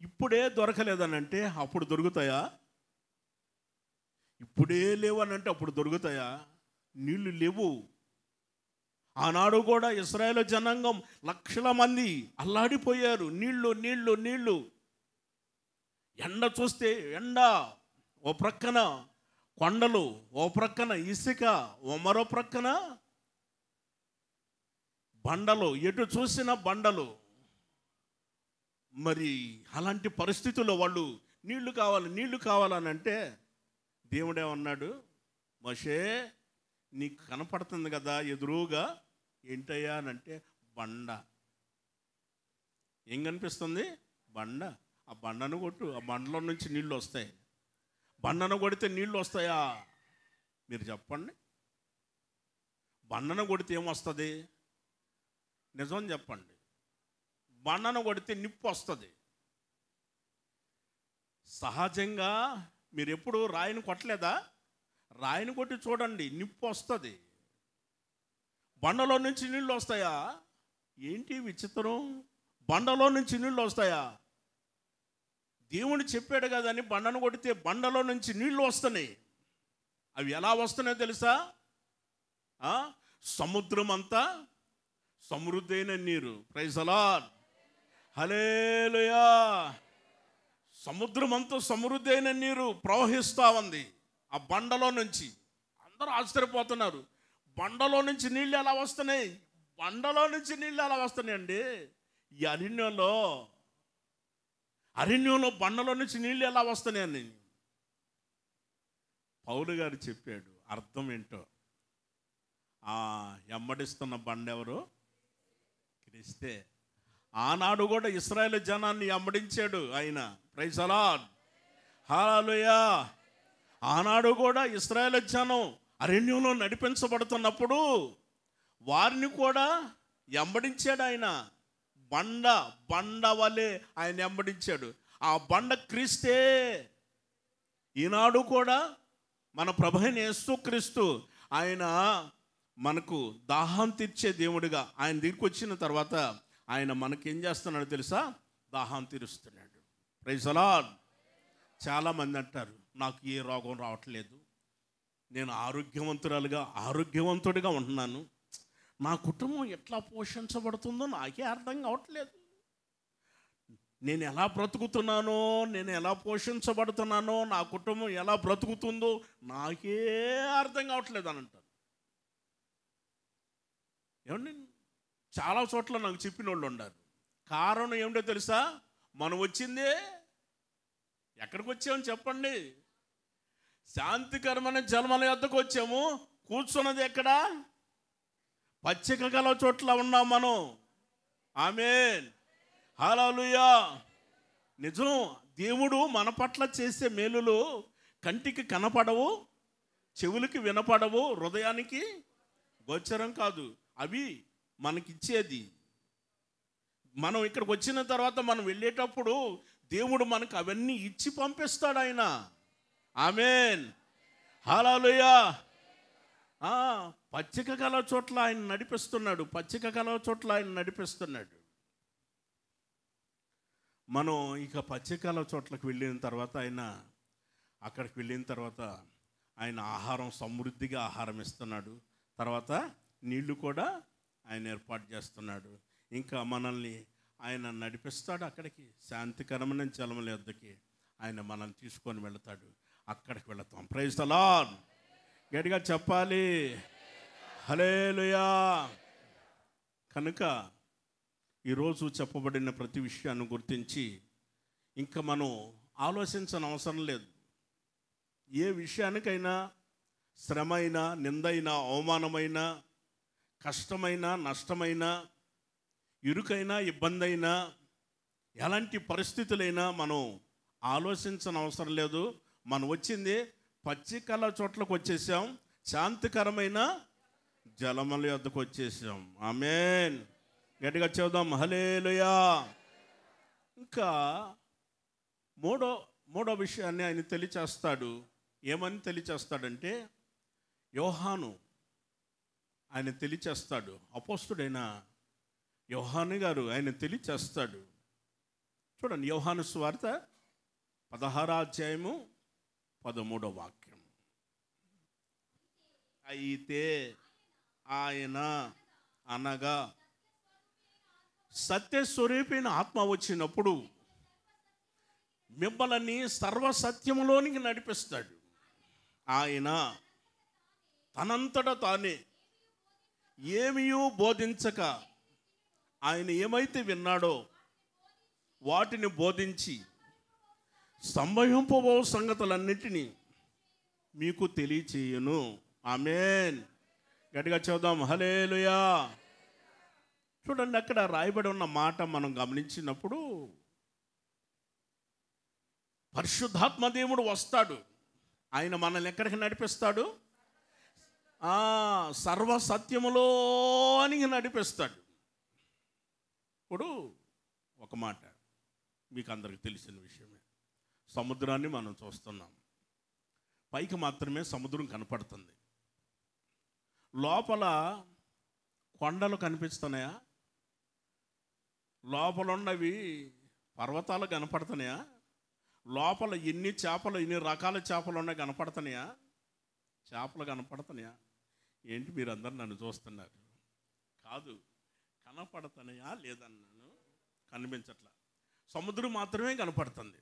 ఇప్పుడే దొరకలేదనంటే అప్పుడు దొరుకుతాయా? ఇప్పుడే లేవనంటే అప్పుడు దొరుకుతాయా? నీళ్లు లేవు. ఆనాడు కూడా ఇశ్రాయేలు జనాంగం లక్షల మంది అల్లాడిపోయారు. నీళ్లు. ఎండ చూస్తే ఎండ, ఓ ప్రక్కన కొండలు, ఓ ప్రక్కన ఇసుక, ఓ మరో ప్రక్కన బండలు, ఎటు చూసిన బండలు. మరి అలాంటి పరిస్థితుల్లో వాళ్ళు నీళ్లు కావాలని అంటే దేవుడేమన్నాడు, మోషే నీకు కనపడుతుంది కదా ఎదురుగా, ఏంటయ్యా అని అంటే బండ. ఏం కనిపిస్తుంది? బండ. ఆ బండను కొట్టు, ఆ బండలో నుంచి నీళ్ళు వస్తాయి. బండను కొడితే నీళ్ళు వస్తాయా? మీరు చెప్పండి. బండను కొడితే ఏమొస్తుంది? నిజం చెప్పండి. బండను కొడితే నిప్పు వస్తుంది. సహజంగా మీరు ఎప్పుడు రాయిని కొట్టలేదా? రాయిని కొట్టి చూడండి, నిప్పు వస్తుంది. బండలో నుంచి నీళ్ళు వస్తాయా? ఏంటి విచిత్రం? బండలో నుంచి నీళ్ళు వస్తాయా? దేవుడు చెప్పాడు కదని బండను కొడితే బండలో నుంచి నీళ్లు వస్తున్నాయి. అవి ఎలా వస్తున్నాయో తెలుసా? సముద్రం అంతా సమృద్ధైన నీరు. Praise the Lord. హల్లెలూయా. సముద్రం అంతా సమృద్ధైన నీరు ప్రవహిస్తూ ఉంది ఆ బండలో నుంచి. అందరూ ఆశ్చర్యపోతున్నారు, బండలో నుంచి నీళ్ళు ఎలా వస్తున్నాయి? బండలో నుంచి నీళ్ళు ఎలా వస్తున్నాయండి? ఈ అరణ్యంలో బండలో నుంచి నీళ్ళు ఎలా వస్తున్నాయని పౌలు గారు చెప్పాడు. అర్థం ఏంటో, ఎమ్మడిస్తున్న బండ ఎవరు? క్రీస్తే. ఆనాడు కూడా ఇశ్రాయేలు జనాన్ని ఎమ్మడించాడు ఆయన. Praise the Lord. హల్లెలూయా. ఆనాడు కూడా ఇశ్రాయేలు జనం అరణ్యంలో నడిపించబడుతున్నప్పుడు వారిని కూడా ఎమ్మడించాడు ఆయన. బండ వలె ఆయన వెంబడించాడు. ఆ బండ క్రీస్తే. ఈనాడు కూడా మన ప్రభువైన యేసుక్రీస్తు ఆయన మనకు దాహం తీర్చే దేవుడిగా ఆయన దగ్గరికి వచ్చిన తర్వాత ఆయన మనకేం చేస్తున్నాడో తెలుసా? దాహం తీరుస్తున్నాడు. Praise the lord. చాలామంది అంటారు, నాకు ఏ రోగం రావట్లేదు, నేను ఆరోగ్యవంతుడిగా ఉంటున్నాను, నా కుటుంబం ఎట్లా పోషించబడుతుందో నాకే అర్థం కావట్లేదు, నేను ఎలా బ్రతుకుతున్నానో, నేను ఎలా పోషించబడుతున్నానో, నా కుటుంబం ఎలా బ్రతుకుతుందో నాకే అర్థం కావట్లేదు అని అంటారు. ఏమండి, చాలా చోట్ల నాకు చెప్పిన వాళ్ళు ఉన్నారు. కారణం ఏమిటో తెలుసా? మనం వచ్చిందే ఎక్కడికి వచ్చామని చెప్పండి? శాంతికరమైన జలముల యొద్దకు వచ్చాము. కూర్చున్నది ఎక్కడ? పచ్చిక గల చోట్ల ఉన్నాం మనం. ఆమేన్, హల్లెలూయా. నిజం, దేవుడు మన పట్ల చేసే మేలులు కంటికి కనపడవు, చెవులకి వినపడవు, హృదయానికి గోచరం కాదు. అవి మనకిచ్చేది. మనం ఇక్కడికి వచ్చిన తర్వాత మనం వెళ్ళేటప్పుడు దేవుడు మనకు అవన్నీ ఇచ్చి పంపిస్తాడు ఆయన. ఆమేన్, హల్లెలూయా. పచ్చిక గల చోట్ల ఆయన నడిపిస్తున్నాడు. పచ్చిక గల చోట్ల ఆయన నడిపిస్తున్నాడు. మనం ఇక పచ్చిక గల చోట్లకు వెళ్ళిన తర్వాత అక్కడికి వెళ్ళిన తర్వాత ఆయన ఆహారం, సమృద్ధిగా ఆహారం ఇస్తున్నాడు. తర్వాత నీళ్లు కూడా ఆయన ఏర్పాటు చేస్తున్నాడు. ఇంకా మనల్ని ఆయన నడిపిస్తాడు. అక్కడికి శాంతికరమైన జలముల యొద్దకి ఆయన మనల్ని తీసుకొని వెళతాడు. అక్కడికి వెళతాం. Praise the Lord. గట్టిగా చెప్పాలి, హల్లెలూయా. కనుక ఈరోజు చెప్పబడిన ప్రతి విషయాన్ని గుర్తించి ఇంకా మనం ఆలోచించని అవసరం లేదు. ఏ విషయానికైనా శ్రమ అయినా, నిందైనా, అవమానమైన, కష్టమైన, నష్టమైన, ఇరుకైనా, ఇబ్బంది అయినా, ఎలాంటి పరిస్థితులైనా మనం ఆలోచించని అవసరం లేదు. మనం వచ్చింది పచ్చికల చోట్లకు వచ్చేసాం, శాంతికరమైన జలముల యొద్దకు వచ్చేసాం. ఆమేన్, గట్టిగా చెబుదాం, హల్లెలూయా. ఇంకా మూడో విషయాన్ని ఆయన తెలియచేస్తాడు. ఏమని తెలియచేస్తాడంటే, యోహాను ఆయన తెలియచేస్తాడు. అపోస్తుడైన యోహాను గారు ఆయన తెలియచేస్తాడు. చూడండి, యోహాను సువార్త 16వ అధ్యాయము 13వ వాక్యం. అయితే ఆయన అనగా సత్యస్వరూపైన ఆత్మ వచ్చినప్పుడు మిమ్మల్ని సర్వసత్యములోనికి నడిపిస్తాడు. ఆయన తనంతట తానే ఏమీయూ బోధించక ఆయన ఏమైతే విన్నాడో వాటిని బోధించి సంభవింపబో సంగతులన్నిటినీ మీకు తెలియచేయును. ఆమేన్, గట్టిగా చెబుదాం, హల్లెలూయా. చూడండి, అక్కడ రాయబడి ఉన్న మాట మనం గమనించినప్పుడు పరిశుద్ధాత్మ దేవుడు వస్తాడు. ఆయన మనల్ని ఎక్కడికి నడిపిస్తాడు? సర్వసత్యములోనికి నడిపిస్తాడు. ఇప్పుడు ఒక మాట మీకు అందరికి తెలిసిన విషయమే. సముద్రాన్ని మనం చూస్తున్నాం. పైకి మాత్రమే సముద్రం కనపడుతుంది. లోపల కొండలు కనిపిస్తున్నాయా? లోపల ఉన్నవి పర్వతాలు కనపడుతున్నాయా? లోపల ఎన్ని రకాల చేపలు ఉన్నాయి కనపడుతున్నాయా? చేపలు కనపడుతున్నాయా? ఏంటి మీరు అందరు నన్ను చూస్తున్నారు? కాదు, కనపడుతున్నాయా లేదన్నాను, కనిపించట్లా. సముద్రం మాత్రమే కనపడుతుంది.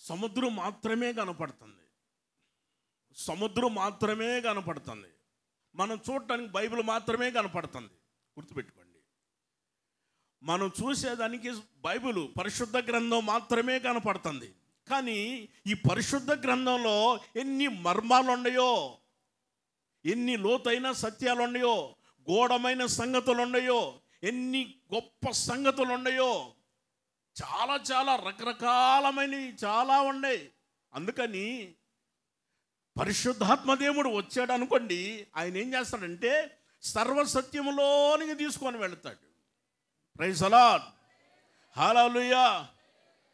సముద్రం మాత్రమే కనపడుతుంది. సముద్రం మాత్రమే కనపడుతుంది. మనం చూడటానికి బైబిల్ మాత్రమే కనపడుతుంది. గుర్తుపెట్టుకోండి, మనం చూసేదానికి బైబిల్, పరిశుద్ధ గ్రంథం మాత్రమే కనపడుతుంది. కానీ ఈ పరిశుద్ధ గ్రంథంలో ఎన్ని మర్మాలు ఉన్నాయో, ఎన్ని లోతైన సత్యాలు ఉన్నాయో, గూఢమైన సంగతులు ఉన్నాయో, ఎన్ని గొప్ప సంగతులు ఉన్నాయో, చాలా చాలా రకరకాలమైనవి చాలా ఉన్నాయి. అందుకని పరిశుద్ధాత్మ దేవుడు వచ్చాడు అనుకోండి, ఆయన ఏం చేస్తాడంటే సర్వసత్యములోనికి తీసుకొని వెళతాడు. ప్రైజ్ ది లార్డ్, హల్లెలూయా.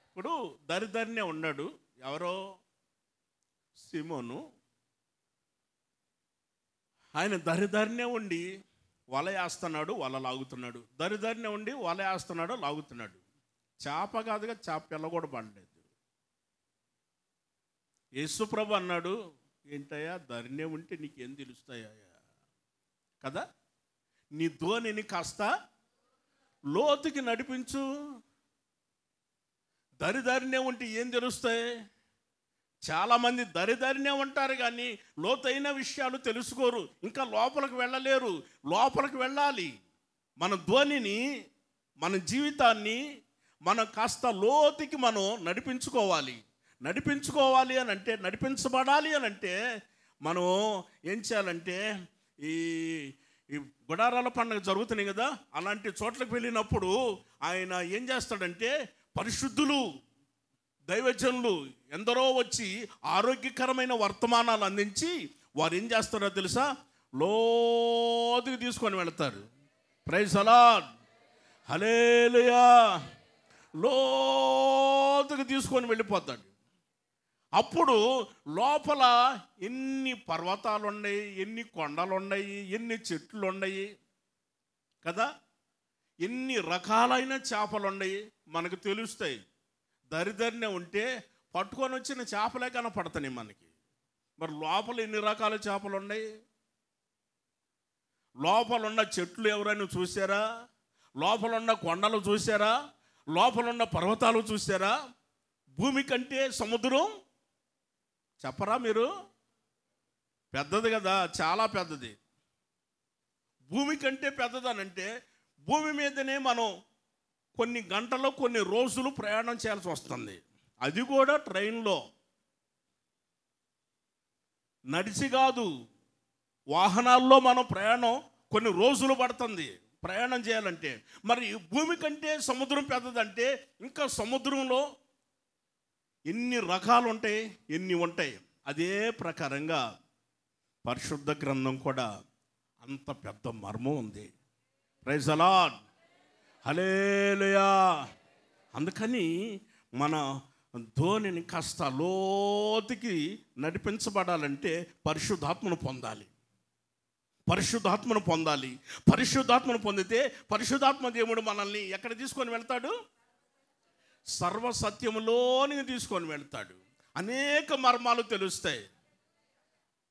ఇప్పుడు దరిదరినే ఉన్నాడు. ఎవరో సీమోను. ఆయన దరిదరినే ఉండి వల వేస్తున్నాడు, వల లాగుతున్నాడు. దరిదరినే ఉండి వల వేస్తున్నాడు, లాగుతున్నాడు. చేప కాదుగా, చేప పిల్ల కూడా పడలేదు. యేసుప్రభు అన్నాడు, ఏంటయ్యా దరినే ఉంటే నీకేం తెలుస్తాయా కదా, నీ ధోనిని కాస్త లోతుకి నడిపించు. దరిదారినే ఉంటే ఏం తెలుస్తాయి? చాలామంది దరిదరినే ఉంటారు కానీ లోతైన విషయాలు తెలుసుకోరు, ఇంకా లోపలికి వెళ్ళలేరు. లోపలికి వెళ్ళాలి. మన ధ్వనిని, మన జీవితాన్ని మనం కాస్త లోతుకి మనం నడిపించుకోవాలి అని అంటే, నడిపించబడాలి అని అంటే మనం ఏం చేయాలంటే, ఈ గుడారాల పండుగ జరుగుతున్నాయి కదా, అలాంటి చోట్లకు వెళ్ళినప్పుడు ఆయన ఏం చేస్తాడంటే, పరిశుద్ధులు దైవజనులు ఎందరో వచ్చి ఆరోగ్యకరమైన వర్తమానాలు అందించి వారు ఏం చేస్తారో తెలుసా, లోతుకి తీసుకొని వెళతారు. ప్రైజ్ ది లార్డ్, హల్లెలూయా. లోతుకి తీసుకొని వెళ్ళిపోతాడు. అప్పుడు లోపల ఎన్ని పర్వతాలు ఉన్నాయి, ఎన్ని కొండలు ఉన్నాయి, ఎన్ని చెట్లు ఉన్నాయి కదా, ఎన్ని రకాలైన చేపలు ఉన్నాయి మనకు తెలుస్తాయి. దరిదరినే ఉంటే పట్టుకొని వచ్చిన చేపలే కనపడతాయి మనకి. మరి లోపల ఎన్ని రకాల చేపలు ఉన్నాయి? లోపల ఉన్న చెట్లు ఎవరైనా చూసారా? లోపల ఉన్న కొండలు చూసారా? లోపల ఉన్న పర్వతాలు చూసారా? భూమి కంటే సముద్రం చెప్పరా మీరు? పెద్దది కదా, చాలా పెద్దది. భూమి కంటే పెద్దదనంటే భూమి మీదనే మనం కొన్ని గంటలు, కొన్ని రోజులు ప్రయాణం చేయాల్సి వస్తుంది. అది కూడా ట్రైన్లో, నడిచి కాదు, వాహనాల్లో మనం ప్రయాణం కొన్ని రోజులు పడుతుంది ప్రయాణం చేయాలంటే. మరి భూమి కంటే సముద్రం పెద్దదంటే ఇంకా సముద్రంలో ఎన్ని రకాలు ఉంటాయి, ఎన్ని ఉంటాయి. అదే ప్రకారంగా పరిశుద్ధ గ్రంథం కూడా అంత పెద్ద మర్మం ఉంది. ప్రైజ్ ది లార్డ్, హల్లెలూయా. అందుకని మన ధోనిని కాస్త లోతుకి నడిపించబడాలంటే పరిశుద్ధాత్మను పొందాలి. పరిశుద్ధాత్మను పొందితే పరిశుద్ధాత్మ దేవుడు మనల్ని ఎక్కడ తీసుకొని వెళ్తాడు? సర్వసత్యములోనికి తీసుకొని వెళ్తాడు. అనేక మర్మాలు తెలుస్తాయి.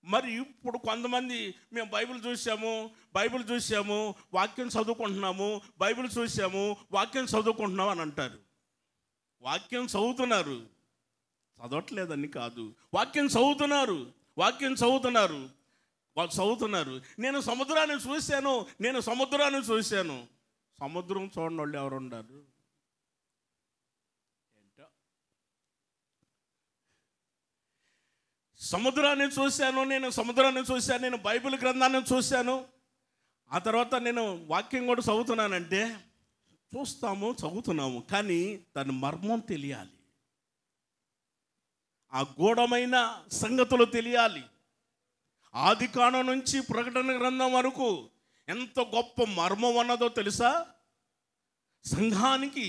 మరి ఇప్పుడు కొంతమంది మేము బైబిల్ చూసాము, వాక్యం చదువుకుంటున్నాము అని అంటారు. వాక్యం చదువుతున్నారు, చదవట్లేదని కాదు, వాక్యం చదువుతున్నారు. వాళ్ళు చదువుతున్నారు. నేను సముద్రాన్ని చూశాను. సముద్రం చూడండి వాళ్ళు ఎవరు ఉన్నారు? ఏంటో సముద్రాన్ని చూశాను, నేను బైబిల్ గ్రంథాన్ని చూశాను, ఆ తర్వాత నేను వాక్యం కూడా చదువుతున్నానంటే చదువుతున్నాము కానీ దాని మర్మం తెలియాలి. ఆ గూఢమైన సంగతులు తెలియాలి. ఆదికాండం నుంచి ప్రకటన గ్రంథం వరకు ఎంత గొప్ప మర్మం అన్నదో తెలుసా? సంఘానికి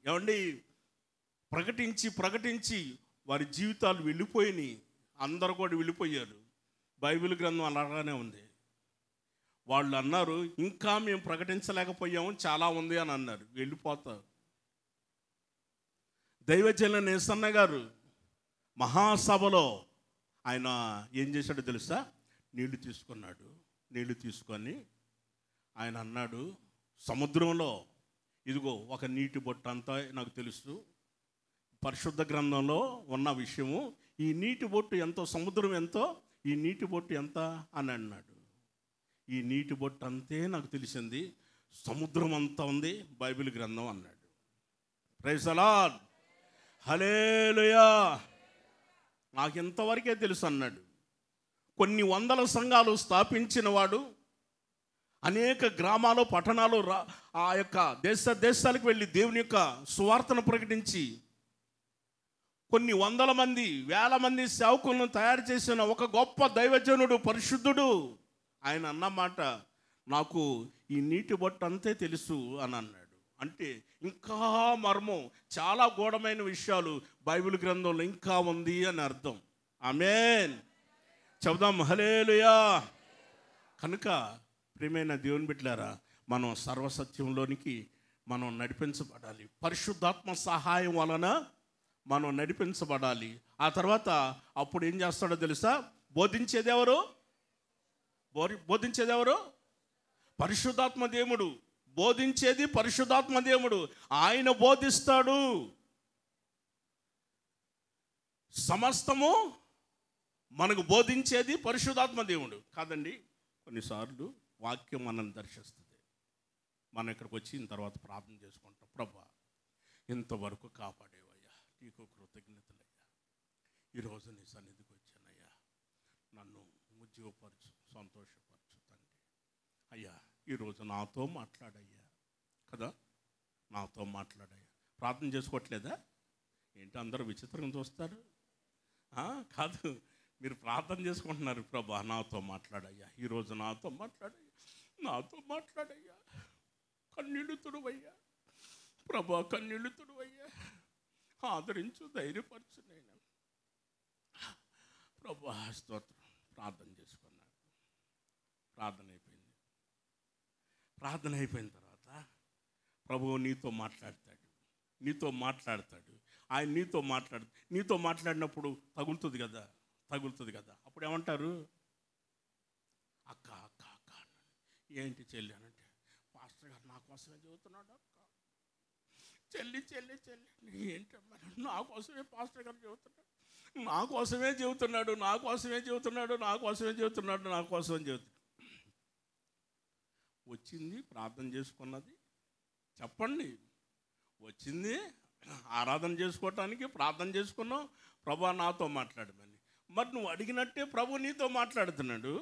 ఏమండి ప్రకటించి వారి జీవితాలు వెళ్ళిపోయినాయి. అందరూ కూడా వెళ్ళిపోయారు. బైబిల్ గ్రంథం అలాగానే ఉంది. వాళ్ళు అన్నారు, ఇంకా మేము ప్రకటించలేకపోయాము, చాలా ఉంది అని అన్నారు. వెళ్ళిపోతారు. దైవజనులు నేసన్న గారు మహాసభలో ఆయన ఏం చేశాడో తెలుసా? నీళ్లు తీసుకొని ఆయన అన్నాడు, సముద్రంలో ఇదిగో ఒక నీటి బొట్టు అంతా నాకు తెలుసు, పరిశుద్ధ గ్రంథంలో ఉన్న విషయము, ఈ నీటి బొట్టు ఎంతో, సముద్రం ఎంతో, ఈ నీటి బొట్టు ఎంత అని అన్నాడు. ఈ నీటి బొట్టు అంతే నాకు తెలిసింది, సముద్రం అంతా ఉంది బైబిల్ గ్రంథం అన్నాడు. ప్రైజ్ ది లార్డ్, హల్లెలూయా. నాకు ఇంతవరకే తెలుసు అన్నాడు. కొన్ని వందల సంఘాలు స్థాపించిన వాడు, అనేక గ్రామాలు, పట్టణాలు, ఆ యొక్క దేశాలకు వెళ్ళి దేవుని యొక్క సువార్తను ప్రకటించి కొన్ని వందల మంది, వేల మంది సేవకులను తయారు చేసిన ఒక గొప్ప దైవజనుడు, పరిశుద్ధుడు, ఆయన అన్నమాట, నాకు ఈ నీటి బొట్టు అంతే తెలుసు అని అన్నాడు. అంటే ఇంకా మర్మం, చాలా గూఢమైన విషయాలు బైబిల్ గ్రంథంలో ఇంకా ఉంది అని అర్థం. ఆమేన్, చెబుదాం హల్లెలూయా. కనుక ప్రియమైన దేవుని బిడ్డలారా, మనం సర్వసత్యంలోనికి మనం నడిపించబడాలి. పరిశుద్ధాత్మ సహాయం వలన మనం నడిపించబడాలి. ఆ తర్వాత అప్పుడు ఏం చేస్తాడో తెలుసా? బోధించేదెవరు? పరిశుద్ధాత్మ దేవుడు. బోధించేది పరిశుద్ధాత్మ దేవుడు. ఆయన బోధిస్తాడు. సమస్తము మనకు బోధించేది పరిశుద్ధాత్మ దేవుడు కాదండి. కొన్నిసార్లు వాక్యం మనల్ని దర్శిస్తుంది. మనం ఇక్కడికి వచ్చిన తర్వాత ప్రార్థన చేసుకుంటాం, ప్రభా ఇంతవరకు కాపాడేవయ్యా, నీకు కృతజ్ఞతలయ్యా, ఈరోజు నీ సన్నిధికి వచ్చానయ్యా, నన్ను ఉద్యోగపరచు, సంతోషపరచు తండ్రి. అయ్యా ఈరోజు నాతో మాట్లాడయ్యా కదా, నాతో మాట్లాడయ్యా. ప్రార్థన చేసుకోవట్లేదా ఏంటి? అందరూ విచిత్రంగా చూస్తారు. కాదు, మీరు ప్రార్థన చేసుకుంటున్నారు, ప్రభా నాతో మాట్లాడయ్యా, ఈరోజు నాతో మాట్లాడయ్యా, నాతో మాట్లాడయ్యా, కన్నీళ్ళు తుడువయ్యా ప్రభా, కన్నీళ్ళు తుడువయ్యా, ఆదరించు, ధైర్యపరచు నేను ప్రభా. స్తోత్రం. ప్రార్థన చేసుకున్నాడు. ప్రార్థన అయిపోయిన తర్వాత ప్రభువు నీతో మాట్లాడతాడు. ఆయన నీతో మాట్లాడినప్పుడు తగులుతుంది కదా. అప్పుడు ఏమంటారు? అక్క ఏంటి చెల్లి అనంటే, పాస్టర్ గారు నా కోసమే చెబుతున్నాడు అక్క. చెల్లి ఏంటమ్మా, నా కోసమే పాస్టర్ గారు చెబుతున్నాడు, నా కోసమే చెబుతున్నాడు. వచ్చింది ప్రార్థన చేసుకున్నది, చెప్పండి, వచ్చింది ఆరాధన చేసుకోవటానికి, ప్రార్థన చేసుకున్నావు, ప్రభా నాతో మాట్లాడమని. మరి నువ్వు అడిగినట్టే ప్రభు నీతో మాట్లాడుతున్నాడు.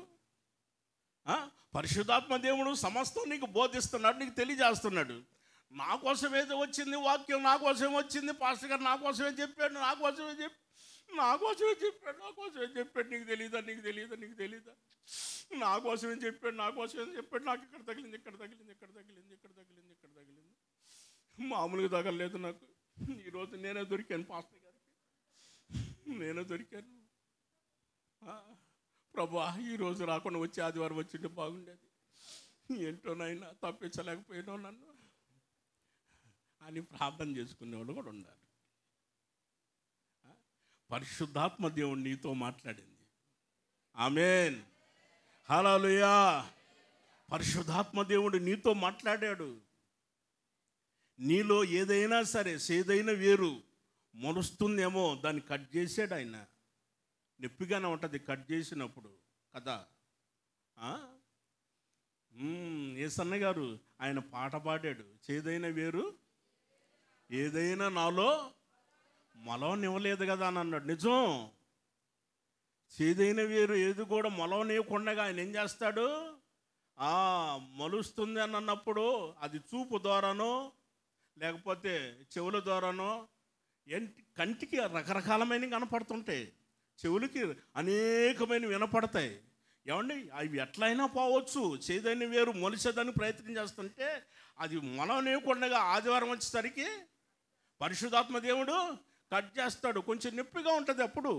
పరిశుద్ధాత్మ దేవుడు సమస్తం నీకు బోధిస్తున్నాడు, నీకు తెలియజేస్తున్నాడు. నా కోసం ఏదో వచ్చింది వాక్యం, నా కోసమే వచ్చింది పాస్టర్ గారు, నా కోసమే చెప్పాడు, నా కోసమే చెప్పాడు. నీకు తెలీదా? నా కోసమే చెప్పాడు. నాకు ఇక్కడ తగిలింది. మామూలుగా తగలలేదు నాకు. ఈరోజు నేనే దొరికాను పాస్టర్ గారికి, ప్రభా ఈరోజు రాకుండా వచ్చి ఆదివారం వచ్చింటే బాగుండేది, ఏంటోనైనా తప్పించలేకపోయినా నన్ను అని ప్రార్థన చేసుకునేవాళ్ళు కూడా ఉండాలి. పరిశుద్ధాత్మ దేవుడు నీతో మాట్లాడింది. ఆమేన్, హల్లెలూయా. పరిశుద్ధాత్మ దేవుడు నీతో మాట్లాడాడు. నీలో ఏదైనా సరే, సేదైన వేరు మొలుస్తుందేమో, దాన్ని కట్ చేసాడు ఆయన. నొప్పిగానే ఉంటుంది కట్ చేసినప్పుడు కదా. యేసన్న గారు ఆయన పాట పాడాడు, చేదైన వేరు ఏదైనా నాలో మొలవనివ్వలేదు కదా అని అన్నాడు. నిజం, చేదైన వేరు ఏది కూడా మొలవనివ్వకుండా ఆయన ఏం చేస్తాడు? మొలుస్తుంది అని అన్నప్పుడు అది చూపు ద్వారానో లేకపోతే చెవుల ద్వారానో, కంటికి రకరకాలమైన కనపడుతుంటాయి, చెవులకి అనేకమైన వినపడతాయి. ఏమండి, అవి ఎట్లయినా పోవచ్చు. చేదైన వేరు మొలిసేదానికి ప్రయత్నం చేస్తుంటే అది మొలవనివ్వకుండా ఆదివారం వచ్చేసరికి పరిశుద్ధాత్మ దేవుడు కట్ చేస్తాడు. కొంచెం నొప్పిగా ఉంటుంది, అప్పుడు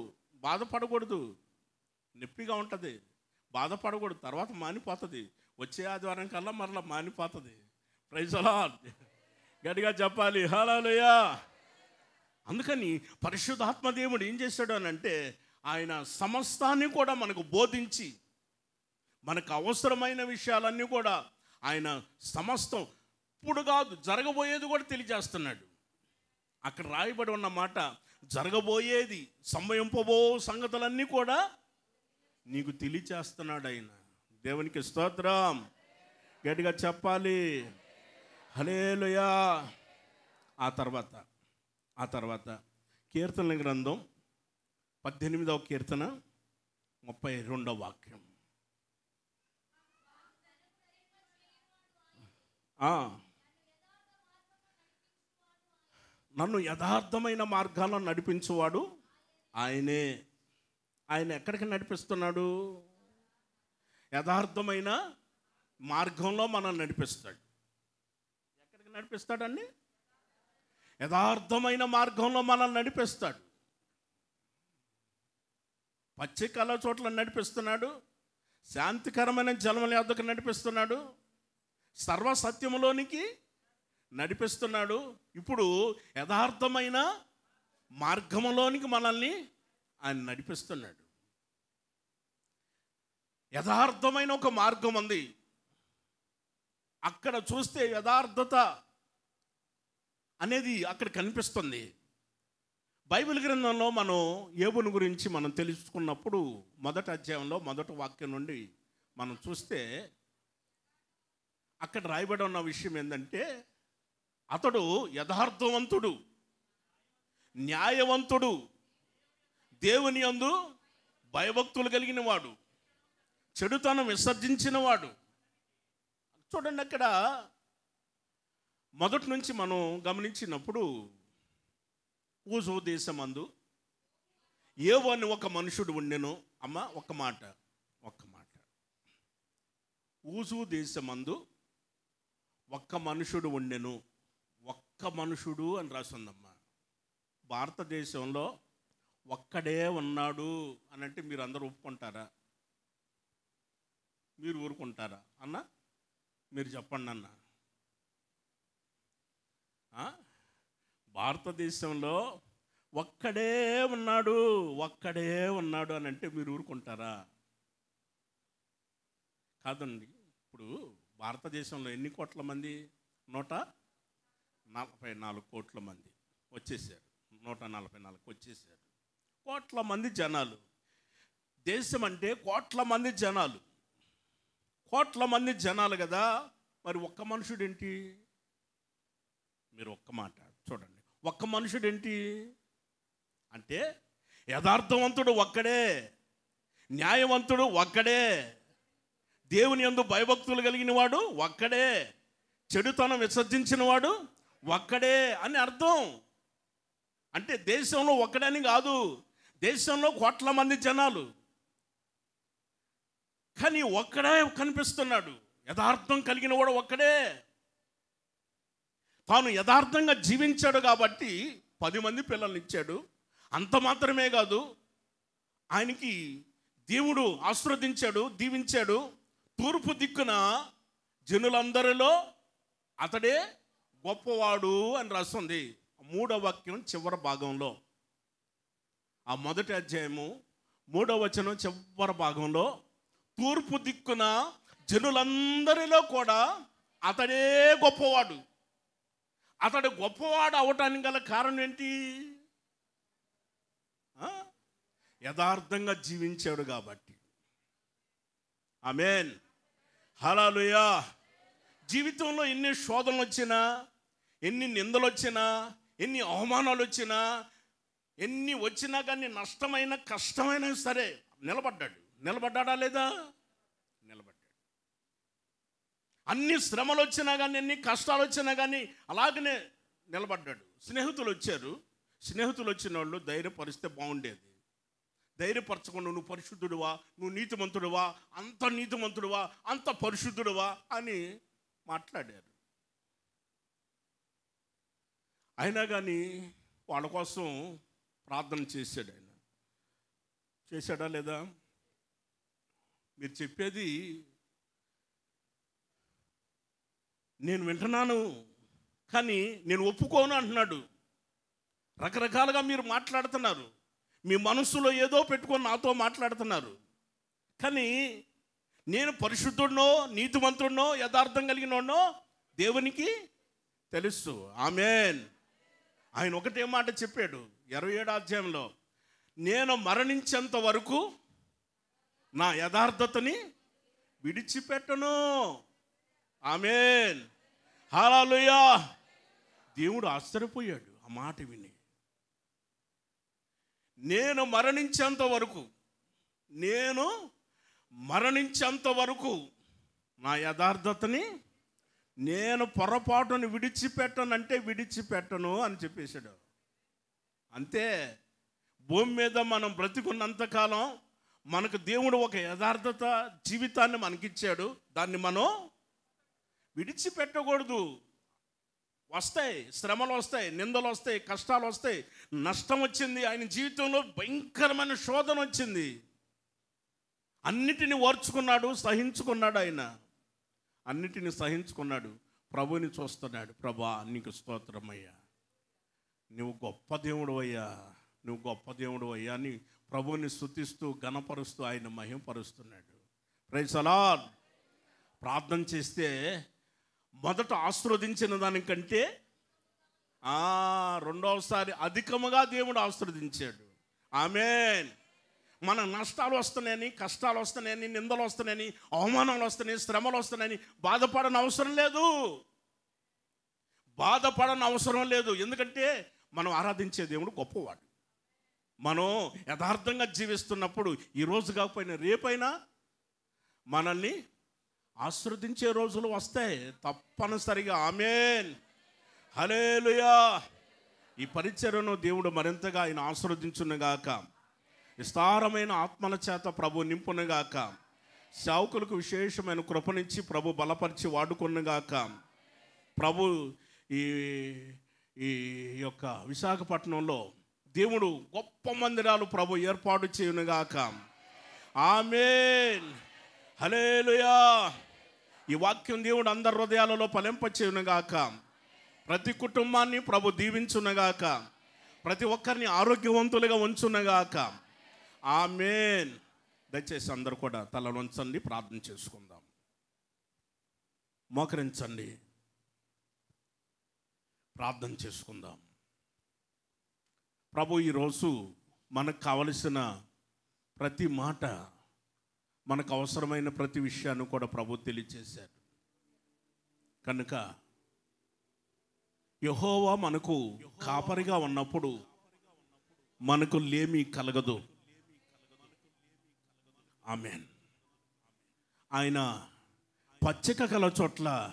బాధపడకూడదు. నొప్పిగా ఉంటుంది, బాధపడకూడదు. తర్వాత మానిపోతుంది, వచ్చే ఆదివారం కల్లా మరలా మానిపోతుంది. ప్రైజ్ ది లార్డ్, గట్టిగా చెప్పాలి హల్లెలూయా. అందుకని పరిశుద్ధాత్మ దేవుడు ఏం చేశాడు అని అంటే, ఆయన సమస్తాన్ని కూడా మనకు బోధించి, మనకు అవసరమైన విషయాలన్నీ కూడా ఆయన సమస్తం, ఇప్పుడు కాదు జరగబోయేది కూడా తెలియజేస్తున్నాడు. అక్కడ రాయబడి ఉన్న మాట, జరగబోయేది, సంభవింపబో సంగతులన్నీ కూడా నీకు తెలియచేస్తున్నాడు ఆయన. దేవునికి స్తోత్రం, గట్టిగా చెప్పాలి హల్లెలూయా. ఆ తర్వాత కీర్తనల గ్రంథం 18వ కీర్తన 32వ వాక్యం. నన్ను యథార్థమైన మార్గాలను నడిపించువాడు ఆయనే. ఆయన ఎక్కడికి నడిపిస్తున్నాడు? యథార్థమైన మార్గంలో మనం నడిపిస్తాడు. ఎక్కడికి నడిపిస్తాడండి? యథార్థమైన మార్గంలో మనల్ని నడిపిస్తాడు. పచ్చికల చోట్ల నడిపిస్తున్నాడు, శాంతికరమైన జలముల యొద్దకు నడిపిస్తున్నాడు, సర్వసత్యములోనికి నడిపిస్తున్నాడు. ఇప్పుడు యథార్థమైన మార్గంలోనికి మనల్ని ఆయన నడిపిస్తున్నాడు. యథార్థమైన ఒక మార్గం ఉంది. అక్కడ చూస్తే యథార్థత అనేది అక్కడ కనిపిస్తుంది. బైబిల్ గ్రంథంలో మనం యోబుని గురించి మనం తెలుసుకున్నప్పుడు మొదటి అధ్యాయంలో మొదటి వాక్యం నుండి మనం చూస్తే అక్కడ రాయబడి ఉన్న విషయం ఏంటంటే, అతడు యథార్థవంతుడు, న్యాయవంతుడు, దేవుని యందు భయభక్తులు కలిగిన వాడు, చెడుతనం విసర్జించిన వాడు. చూడండి, అక్కడ మొదటి నుంచి మనం గమనించినప్పుడు ఊజు దేశమందు యోబు అని ఒక మనుషుడు ఉండెను. అమ్మ ఒక్క మాట. ఊజు దేశమందు ఒక్క మనుషుడు ఉండెను. ఒక్క మనుషుడు అని రాసిందమ్మా. భారతదేశంలో ఒక్కడే ఉన్నాడు అని అంటే మీరు అందరూ ఒప్పుకుంటారా? మీరు ఊరుకుంటారా అన్న? మీరు చెప్పండి అన్న. భారతదేశంలో ఒక్కడే ఉన్నాడు అని అంటే మీరు ఊరుకుంటారా? కాదండి. ఇప్పుడు భారతదేశంలో ఎన్ని కోట్ల మంది? 144 కోట్ల మంది వచ్చేసారు. 144 వచ్చేసారు. కోట్ల మంది జనాలు. దేశం అంటే కోట్ల మంది జనాలు. కోట్ల మంది జనాలు కదా. మరి ఒక్క మనుషుడు ఏంటి? మీరు ఒక్క మాట చూడండి. ఒక్క మనుషుడు ఏంటి అంటే, యథార్థవంతుడు ఒక్కడే, న్యాయవంతుడు ఒక్కడే, దేవుని యందు భయభక్తులు కలిగిన వాడు ఒక్కడే, చెడుతనం విసర్జించిన వాడు ఒక్కడే అని అర్థం. అంటే దేశంలో ఒక్కడని కాదు, దేశంలో కోట్ల మంది జనాలు, కానీ ఒక్కడే కనిపిస్తున్నాడు. యథార్థం కలిగిన వాడు ఒక్కడే. తాను యథార్థంగా జీవించాడు కాబట్టి 10 మంది పిల్లల్ని ఇచ్చాడు. అంత మాత్రమే కాదు, ఆయనకి దేవుడు ఆశీర్వదించాడు, దీవించాడు. తూర్పు దిక్కున జనులందరిలో అతడే గొప్పవాడు అని రాస్తుంది 3వ వాక్యం చివరి భాగంలో. ఆ మొదటి అధ్యాయము 3వ వచనం చివరి భాగంలో, తూర్పు దిక్కున జనులందరిలో కూడా అతడే గొప్పవాడు. అతడు గొప్పవాడు అవటానికి గల కారణం ఏంటి? యథార్థంగా జీవించాడు కాబట్టి. ఆమేన్, హల్లెలూయా. జీవితంలో ఎన్ని శోధనలు వచ్చినా, ఎన్ని నిందలు వచ్చినా, ఎన్ని అవమానాలు వచ్చినా, ఎన్ని వచ్చినా కానీ నష్టమైన కష్టమైనా సరే నిలబడ్డాడా లేదా? నిలబడ్డాడు. అన్ని శ్రమలు వచ్చినా కానీ, ఎన్ని కష్టాలు వచ్చినా కానీ అలాగనే నిలబడ్డాడు. స్నేహితులు వచ్చారు. స్నేహితులు వచ్చిన వాళ్ళు ధైర్యపరిస్తే బాగుండేది. ధైర్యపరచకుండా నువ్వు పరిశుద్ధుడువా, నువ్వు నీతిమంతుడువా, అంత నీతిమంతుడువా, అంత పరిశుద్ధుడువా అని మాట్లాడారు. అయినా కానీ వాళ్ళ కోసం ప్రార్థన చేశాడు. ఆయన చేశాడా లేదా? మీరు చెప్పేది నేను వింటున్నాను, కానీ నేను ఒప్పుకోను అంటున్నాడు. రకరకాలుగా మీరు మాట్లాడుతున్నారు. మీ మనస్సులో ఏదో పెట్టుకొని నాతో మాట్లాడుతున్నారు. కానీ నేను పరిశుద్ధుడినో, నీతిమంతుడినో, యథార్థం కలిగినోనో దేవునికి తెలుసు. ఆమేన్. ఆయన ఒకటే మాట చెప్పాడు 27వ అధ్యాయంలో, నేను మరణించేంత వరకు నా యథార్థతని విడిచిపెట్టను. ఆమేన్, హల్లెలూయా. దేవుడు ఆశ్చర్యపోయాడు ఆ మాట విని. నేను మరణించేంత వరకు నా యథార్థతని నేను పొరపాటును విడిచిపెట్టను అని చెప్పేశాడు. అంతే. భూమి మీద మనం బ్రతికున్నంతకాలం మనకు దేవుడు ఒక యథార్థత జీవితాన్ని మనకిచ్చాడు. దాన్ని మనం విడిచిపెట్టకూడదు. వస్తాయి, శ్రమలు వస్తాయి, నిందలు వస్తాయి, కష్టాలు వస్తాయి, నష్టం వచ్చింది. ఆయన జీవితంలో భయంకరమైన శోధన వచ్చింది. అన్నిటిని ఓర్చుకున్నాడు, సహించుకున్నాడు. ఆయన అన్నిటిని సహించుకున్నాడు. ప్రభుని చూస్తున్నాడు. ప్రభా నీకు స్తోత్రమయ్యా, నువ్వు గొప్ప దేవుడు అయ్యా, నువ్వు గొప్ప దేవుడు అయ్యా అని ప్రభుని స్తుతిస్తూ ఘనపరుస్తూ ఆయన మహిమపరుస్తున్నాడు. Praise the lord. ప్రార్థన చేస్తే మొదట ఆశీర్వదించిన దానికంటే రెండవసారి అధికముగా దేవుడు ఆశీర్వదించాడు. ఆమేన్. మన నష్టాలు వస్తున్నాయని, కష్టాలు వస్తున్నాయని, నిందలు వస్తున్నాయని, అవమానాలు వస్తున్నాయి, శ్రమలు వస్తున్నాయని బాధపడని అవసరం లేదు. బాధపడని అవసరం లేదు. ఎందుకంటే మనం ఆరాధించే దేవుడు గొప్పవాడు. మనం యథార్థంగా జీవిస్తున్నప్పుడు ఈరోజు కాకపోయినా రేపైనా మనల్ని ఆశీర్వదించే రోజులు వస్తాయి తప్పనిసరిగా. ఆమేన్. హల్లెలూయా. ఈ పరిచర్యను దేవుడు మరింతగా ఆయన ఆశీర్వదించునుగాక. విస్తారమైన ఆత్మల చేత ప్రభు నింపునుగాక. సేవకులకు విశేషమైన కృపనిచ్చి ప్రభు బలపరిచి వాడుకొనుగాక. ప్రభు ఈ యొక్క విశాఖపట్నంలో దేవుడు గొప్ప మందిరాలు ప్రభు ఏర్పాటు చేయునుగాక. ఆమేన్. హల్లెలూయా. ఈ వాక్యం దేవుడు అందరి హృదయాలలో ఫలింప చేయునుగాక. ప్రతి కుటుంబాన్ని ప్రభు దీవించునుగాక. ప్రతి ఒక్కరిని ఆరోగ్యవంతులుగా ఉంచునుగాక. ఆమేన్. దయచేసి అందరూ కూడా తల వంచండి, ప్రార్థన చేసుకుందాం. మోకరించండి, ప్రార్థన చేసుకుందాం. ప్రభు ఈరోజు మనకు కావలసిన ప్రతి మాట, మనకు అవసరమైన ప్రతి విషయాన్ని కూడా ప్రభు తెలియచేశాడు. కనుక యెహోవా మనకు కాపరిగా ఉన్నప్పుడు మనకు లేమి కలగదు. ఆమేన్. ఆయన పచ్చిక కల చోట్ల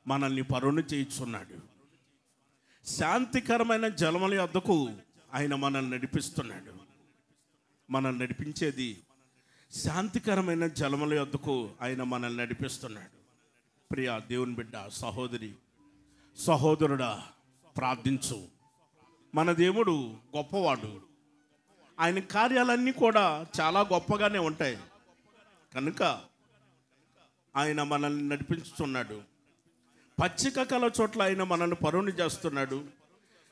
మనల్ని పరుణ చేయించున్నాడు. శాంతికరమైన జలముల యొద్దకు ఆయన మనల్ని నడిపిస్తున్నాడు. మనల్ని నడిపించేది శాంతికరమైన జలముల యొద్దకు ఆయన మనల్ని నడిపిస్తున్నాడు. ప్రియ దేవుని బిడ్డ, సహోదరి, సహోదరుడా, ప్రార్థించు. మన దేవుడు గొప్పవాడు. ఆయన కార్యాలన్నీ కూడా చాలా గొప్పగానే ఉంటాయి. కనుక ఆయన మనల్ని నడిపించుతున్నాడు. పచ్చిక కల చోట్ల ఆయన మనల్ని పరుని చేస్తున్నాడు.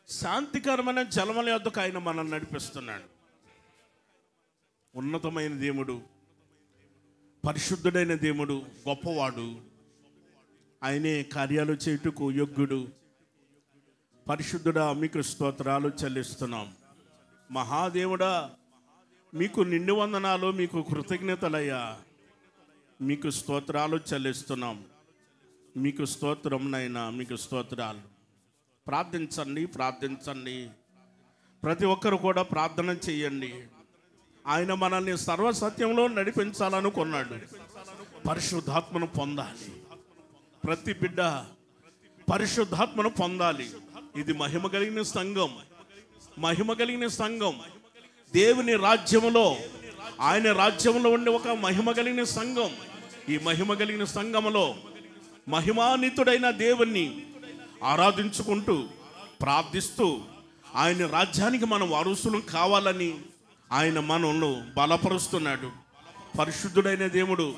శాంతికరమైన జలముల యొద్దకు ఆయన మనల్ని నడిపిస్తున్నాడు. ఉన్నతమైన దేవుడు, పరిశుద్ధుడైన దేవుడు, గొప్పవాడు. ఆయనే కార్యాలు చేయుటకు యోగ్యుడు. పరిశుద్ధుడా, మీకు స్తోత్రాలు చెల్లిస్తున్నాం. మహాదేవుడా, మీకు నిండు వందనాలు, మీకు కృతజ్ఞతలయ్యా. మీకు స్తోత్రాలు చెల్లిస్తున్నాం. మీకు స్తోత్రం నైనా, మీకు స్తోత్రాలు. ప్రార్థించండి, ప్రార్థించండి. ప్రతి ఒక్కరు కూడా ప్రార్థన చెయ్యండి. ఆయన మనల్ని సర్వసత్యంలో నడిపించాలనుకున్నాడు. పరిశుద్ధాత్మను పొందాలి. ప్రతి బిడ్డ పరిశుద్ధాత్మను పొందాలి. ఇది మహిమ కలిగిన సంఘం, మహిమ కలిగిన సంఘం. దేవుని రాజ్యములో, ఆయన రాజ్యంలో ఉండే ఒక మహిమ కలిగిన సంఘం. ఈ మహిమ కలిగిన సంఘములో మహిమాన్వితుడైన దేవుణ్ణి ఆరాధించుకుంటూ, ప్రార్థిస్తూ ఆయన రాజ్యానికి మనం వారసులు కావాలని ఆయన మనల్ని బలపరుస్తున్నాడు. పరిశుద్ధుడైన దేవుడు,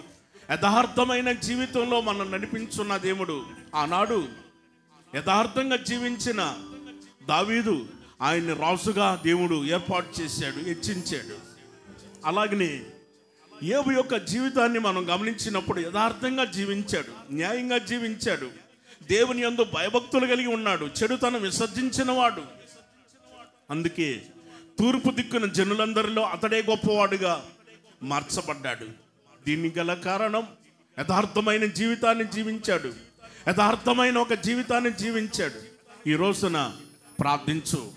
యథార్థమైన జీవితంలో మనం నడిపించున్న దేవుడు. ఆనాడు యథార్థంగా జీవించిన దావీదు ఆయన్ని రాజుగా దేవుడు ఏర్పాటు చేశాడు, హెచ్చించాడు. అలాగనే యోబు యొక్క జీవితాన్ని మనం గమనించినప్పుడు యథార్థంగా జీవించాడు, న్యాయంగా జీవించాడు. దేవుని యందు భయభక్తులు కలిగి ఉన్నాడు. చెడుతనం విసర్జించిన వాడు. అందుకే తూర్పు దిక్కున జనులందరిలో అతడే గొప్పవాడుగా మార్చబడ్డాడు. దీనికి గల కారణం యథార్థమైన జీవితాన్ని జీవించాడు. యథార్థమైన ఒక జీవితాన్ని జీవించాడు. ఈ రోజున ప్రార్థించు,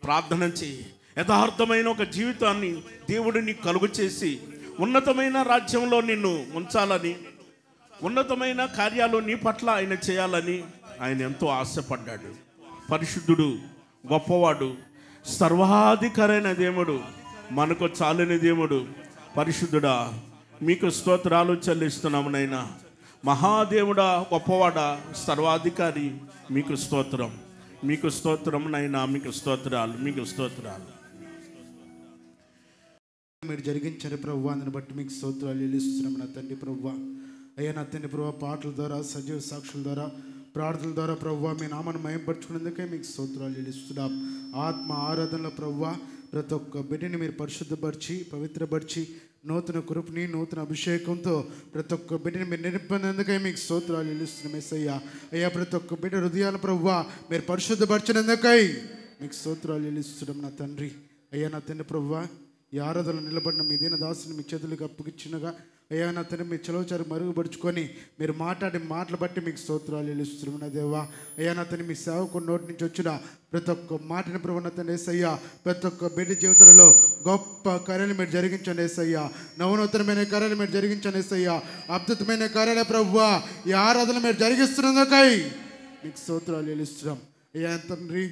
ప్రార్థన చేయి. యథార్థమైన ఒక జీవితాన్ని దేవుడిని కలుగు చేసి ఉన్నతమైన రాజ్యంలో నిన్ను ఉంచాలని, ఉన్నతమైన కార్యాలు నీ పట్ల ఆయన చేయాలని ఆయన ఎంతో ఆశపడ్డాడు. పరిశుద్ధుడు, గొప్పవాడు, సర్వాధికారైన దేవుడు, మనకు చాలని దేవుడు. పరిశుద్ధుడా, మీకు స్తోత్రాలు చెల్లిస్తున్నాము నైనా. మహాదేవుడా, గొప్పవాడా, సర్వాధికారి, మీకు స్తోత్రం, మీకు స్తోత్రం నైనా. మీకు స్తోత్రాలు, మీకు స్తోత్రాలు. మీరు జరిగించారు ప్రభువా, దాన్ని బట్టి మీకు స్తోత్రాలు చెల్లిస్తున్నాం నా తండ్రి ప్రభువా. అయ్యా నా తండ్రి ప్రభువా, పాటల ద్వారా, సజీవ సాక్షుల ద్వారా, ప్రార్థనల ద్వారా ప్రభువా మీ నామాన్ని మయంపరచుకునేందుకే మీకు స్తోత్రాలు చెల్లిస్తున్నాం. ఆత్మ ఆరాధనలో ప్రభువా ప్రతి ఒక్క బిడ్డని మీరు పరిశుద్ధపరిచి, పవిత్రపరిచి, నూతన కృపని నూతన అభిషేకంతో ప్రతి ఒక్క బిడ్డని మీరు నింపినందుకై మీకు స్తోత్రాలు చెల్లిస్తున్నాం యేసయ్యా. అయ్యా ప్రతి ఒక్క బిడ్డ హృదయాల ప్రభువా మీరు పరిశుద్ధపరిచినందుకై మీకు స్తోత్రాలు చెల్లిస్తున్నాం నా తండ్రి. అయ్యా నా తండ్రి ప్రభువా ఈ ఆరాధనలో నిలబడిన మీ దీన దాసుని మీ చేతులకు అప్పగిచ్చినగా అయ్యా నా తండ్రి మీ చలవచారు మరుగుపరుచుకొని మీరు మాట్లాడి మాటలు బట్టి మీకు స్తోత్రాలు చెల్లిస్తున్నాం నా దేవా. అయ్యా నా తండ్రి మీ సేవకు నోటి నుంచి వచ్చిన ప్రతి ఒక్క మాటని ప్రభు నా తండ్రి యేసయ్యా ప్రతి ఒక్క బిడ్డ జీవితంలో గొప్ప కార్యాలు మీరు జరిగించండి యేసయ్యా. నవనూతనమైన కార్యాలు మీరు జరిగించండి యేసయ్యా. అద్భుతమైన కార్యాలు ప్రభువా ఈ ఆరాధన మీరు జరిగిస్తున్నందుకై మీకు స్తోత్రాలు చెల్లిస్తున్నాం. అయ్యా తండ్రి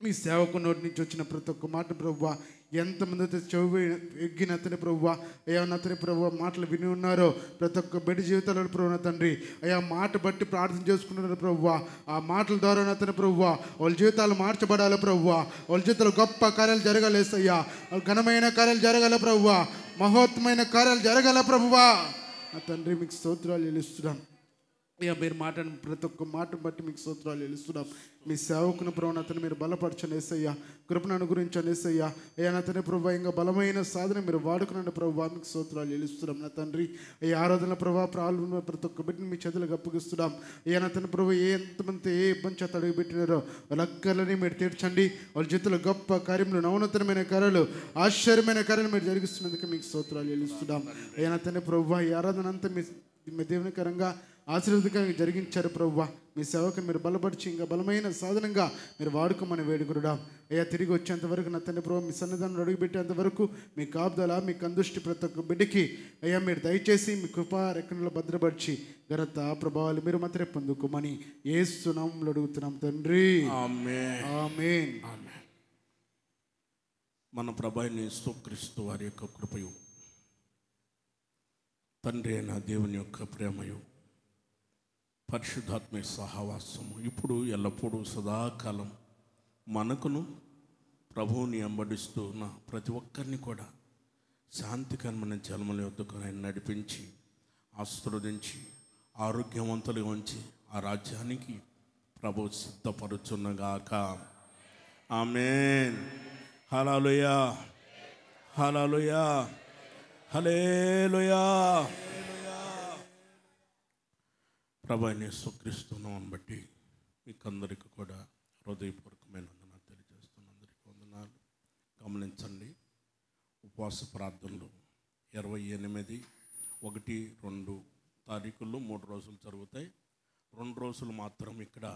మీ సేవకు నోటి నుంచి వచ్చిన ప్రతి ఒక్క మాట ప్రభువా ఎంతమంది చెవి ఎగ్గిన అతని ప్రభువా అయ్యా అతని ప్రభు మాటలు విని ఉన్నారో ప్రతి ఒక్క బిడ్డ జీవితాలలో ప్రభు తండ్రి అయ్యా మాట బట్టి ప్రార్థన చేసుకుంటున్నారు ప్రభువా. ఆ మాటల ద్వారా అతని ప్రభువా వాళ్ళ జీవితాలు మార్చబడాలి ప్రభువా. వాళ్ళ జీవితాలు గొప్ప కార్యాలు జరగాలేసయ్యా. ఘనమైన కార్యాలు జరగాల ప్రభువా. మహోత్తమైన కార్యాలు జరగాల ప్రభువా. నా తండ్రి మీకు స్తోత్రాలు చెల్లిస్తున్నాం. అయ్యా మీరు మాట్లాడిన ప్రతి ఒక్క మాట బట్టి మీకు స్తోత్రాలు చెల్లిస్తున్నాం. మీ సేవకుని ప్రవణతను మీరు బలపరచండి యేసయ్యా. కృపను అనుగ్రహించండి యేసయ్యా. అయ్యా నా తండ్రి ప్రభు ఇంకా బలమైన సాధన మీరు వాడుకునండి ప్రభు మీకు స్తోత్రాలు చెల్లిస్తున్నాం. నా తండ్రి ఈ ఆరాధన ప్రభావ ప్రారంభంలో ప్రతి ఒక్క బిడ్డని మీ చేతులకు అప్పగిస్తున్నాం. అయ్యా నా తండ్రి ప్రభు ఎంతమంది ఏ ఇబ్బంది చేత అడుగు పెట్టినారో వాళ్ళ అక్కర్లని మీరు తీర్చండి. వాళ్ళ చేతులు గొప్ప కార్యములు నవనూతనమైన కార్యాలు ఆశ్చర్యమైన కార్యాలు మీరు జరిగిస్తున్నందుకు మీకు స్తోత్రాలు చెల్లిస్తున్నాం. అయ్యా నా తండ్రి ప్రభు ఈ ఆరాధన అంతా మీ దేవునికరంగా ఆశీర్వాదకరంగా జరిగించారు ప్రభువా. మీ సేవకు మీరు బలపరిచి ఇంకా బలమైన సాధనంగా మీరు వాడుకోమని వేడుకురుడాం. అయ్యా తిరిగి వచ్చేంత వరకు నా తండ్రి ప్రభు మీ సన్నిధానంలో అడుగుపెట్టేంత వరకు మీ కాపుదల మీ కందుష్టి ప్రతి ఒక్క బిడ్డకి అయ్యా మీరు దయచేసి మీ కృపా రెక్కలలో భద్రపరిచి ఘనత ప్రభావాలు మీరు మాత్రమే పొందుకోమని యేసు నామములో అడుగుతున్నాం తండ్రి. ఆమేన్. ఆమేన్. మన ప్రభువైన యేసుక్రీస్తు వారి యొక్క కృపయు తండ్రి అయిన దేవుని యొక్క ప్రేమయు పరిశుద్ధాత్మ సహవాసము ఇప్పుడు ఎల్లప్పుడూ సదాకాలం మనకును ప్రభువుని వెంబడిస్తూ ఉన్న ప్రతి ఒక్కరిని కూడా శాంతికరమైన జన్మల యొద్దకు ఆయన నడిపించి ఆశీర్వదించి ఆరోగ్యవంతులుగా ఉంచి ఆ రాజ్యానికి ప్రభు సిద్ధపరుచున్నగాక. ఆమేన్. హల్లెలూయా హల్లెలూయా హల్లెలూయా. ప్రభువైన యేసుక్రీస్తు నామమును బట్టి మీకందరికీ కూడా హృదయపూర్వకమైన వందనాలు తెలియజేస్తున్నాను. అందరికీ వందనాలు. గమనించండి, ఉపవాస ప్రార్థనలు 28, 1, 2 తారీఖుల్లో 3 రోజులు జరుగుతాయి. 2 రోజులు మాత్రం ఇక్కడ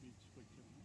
బీచ్కి వచ్చాము.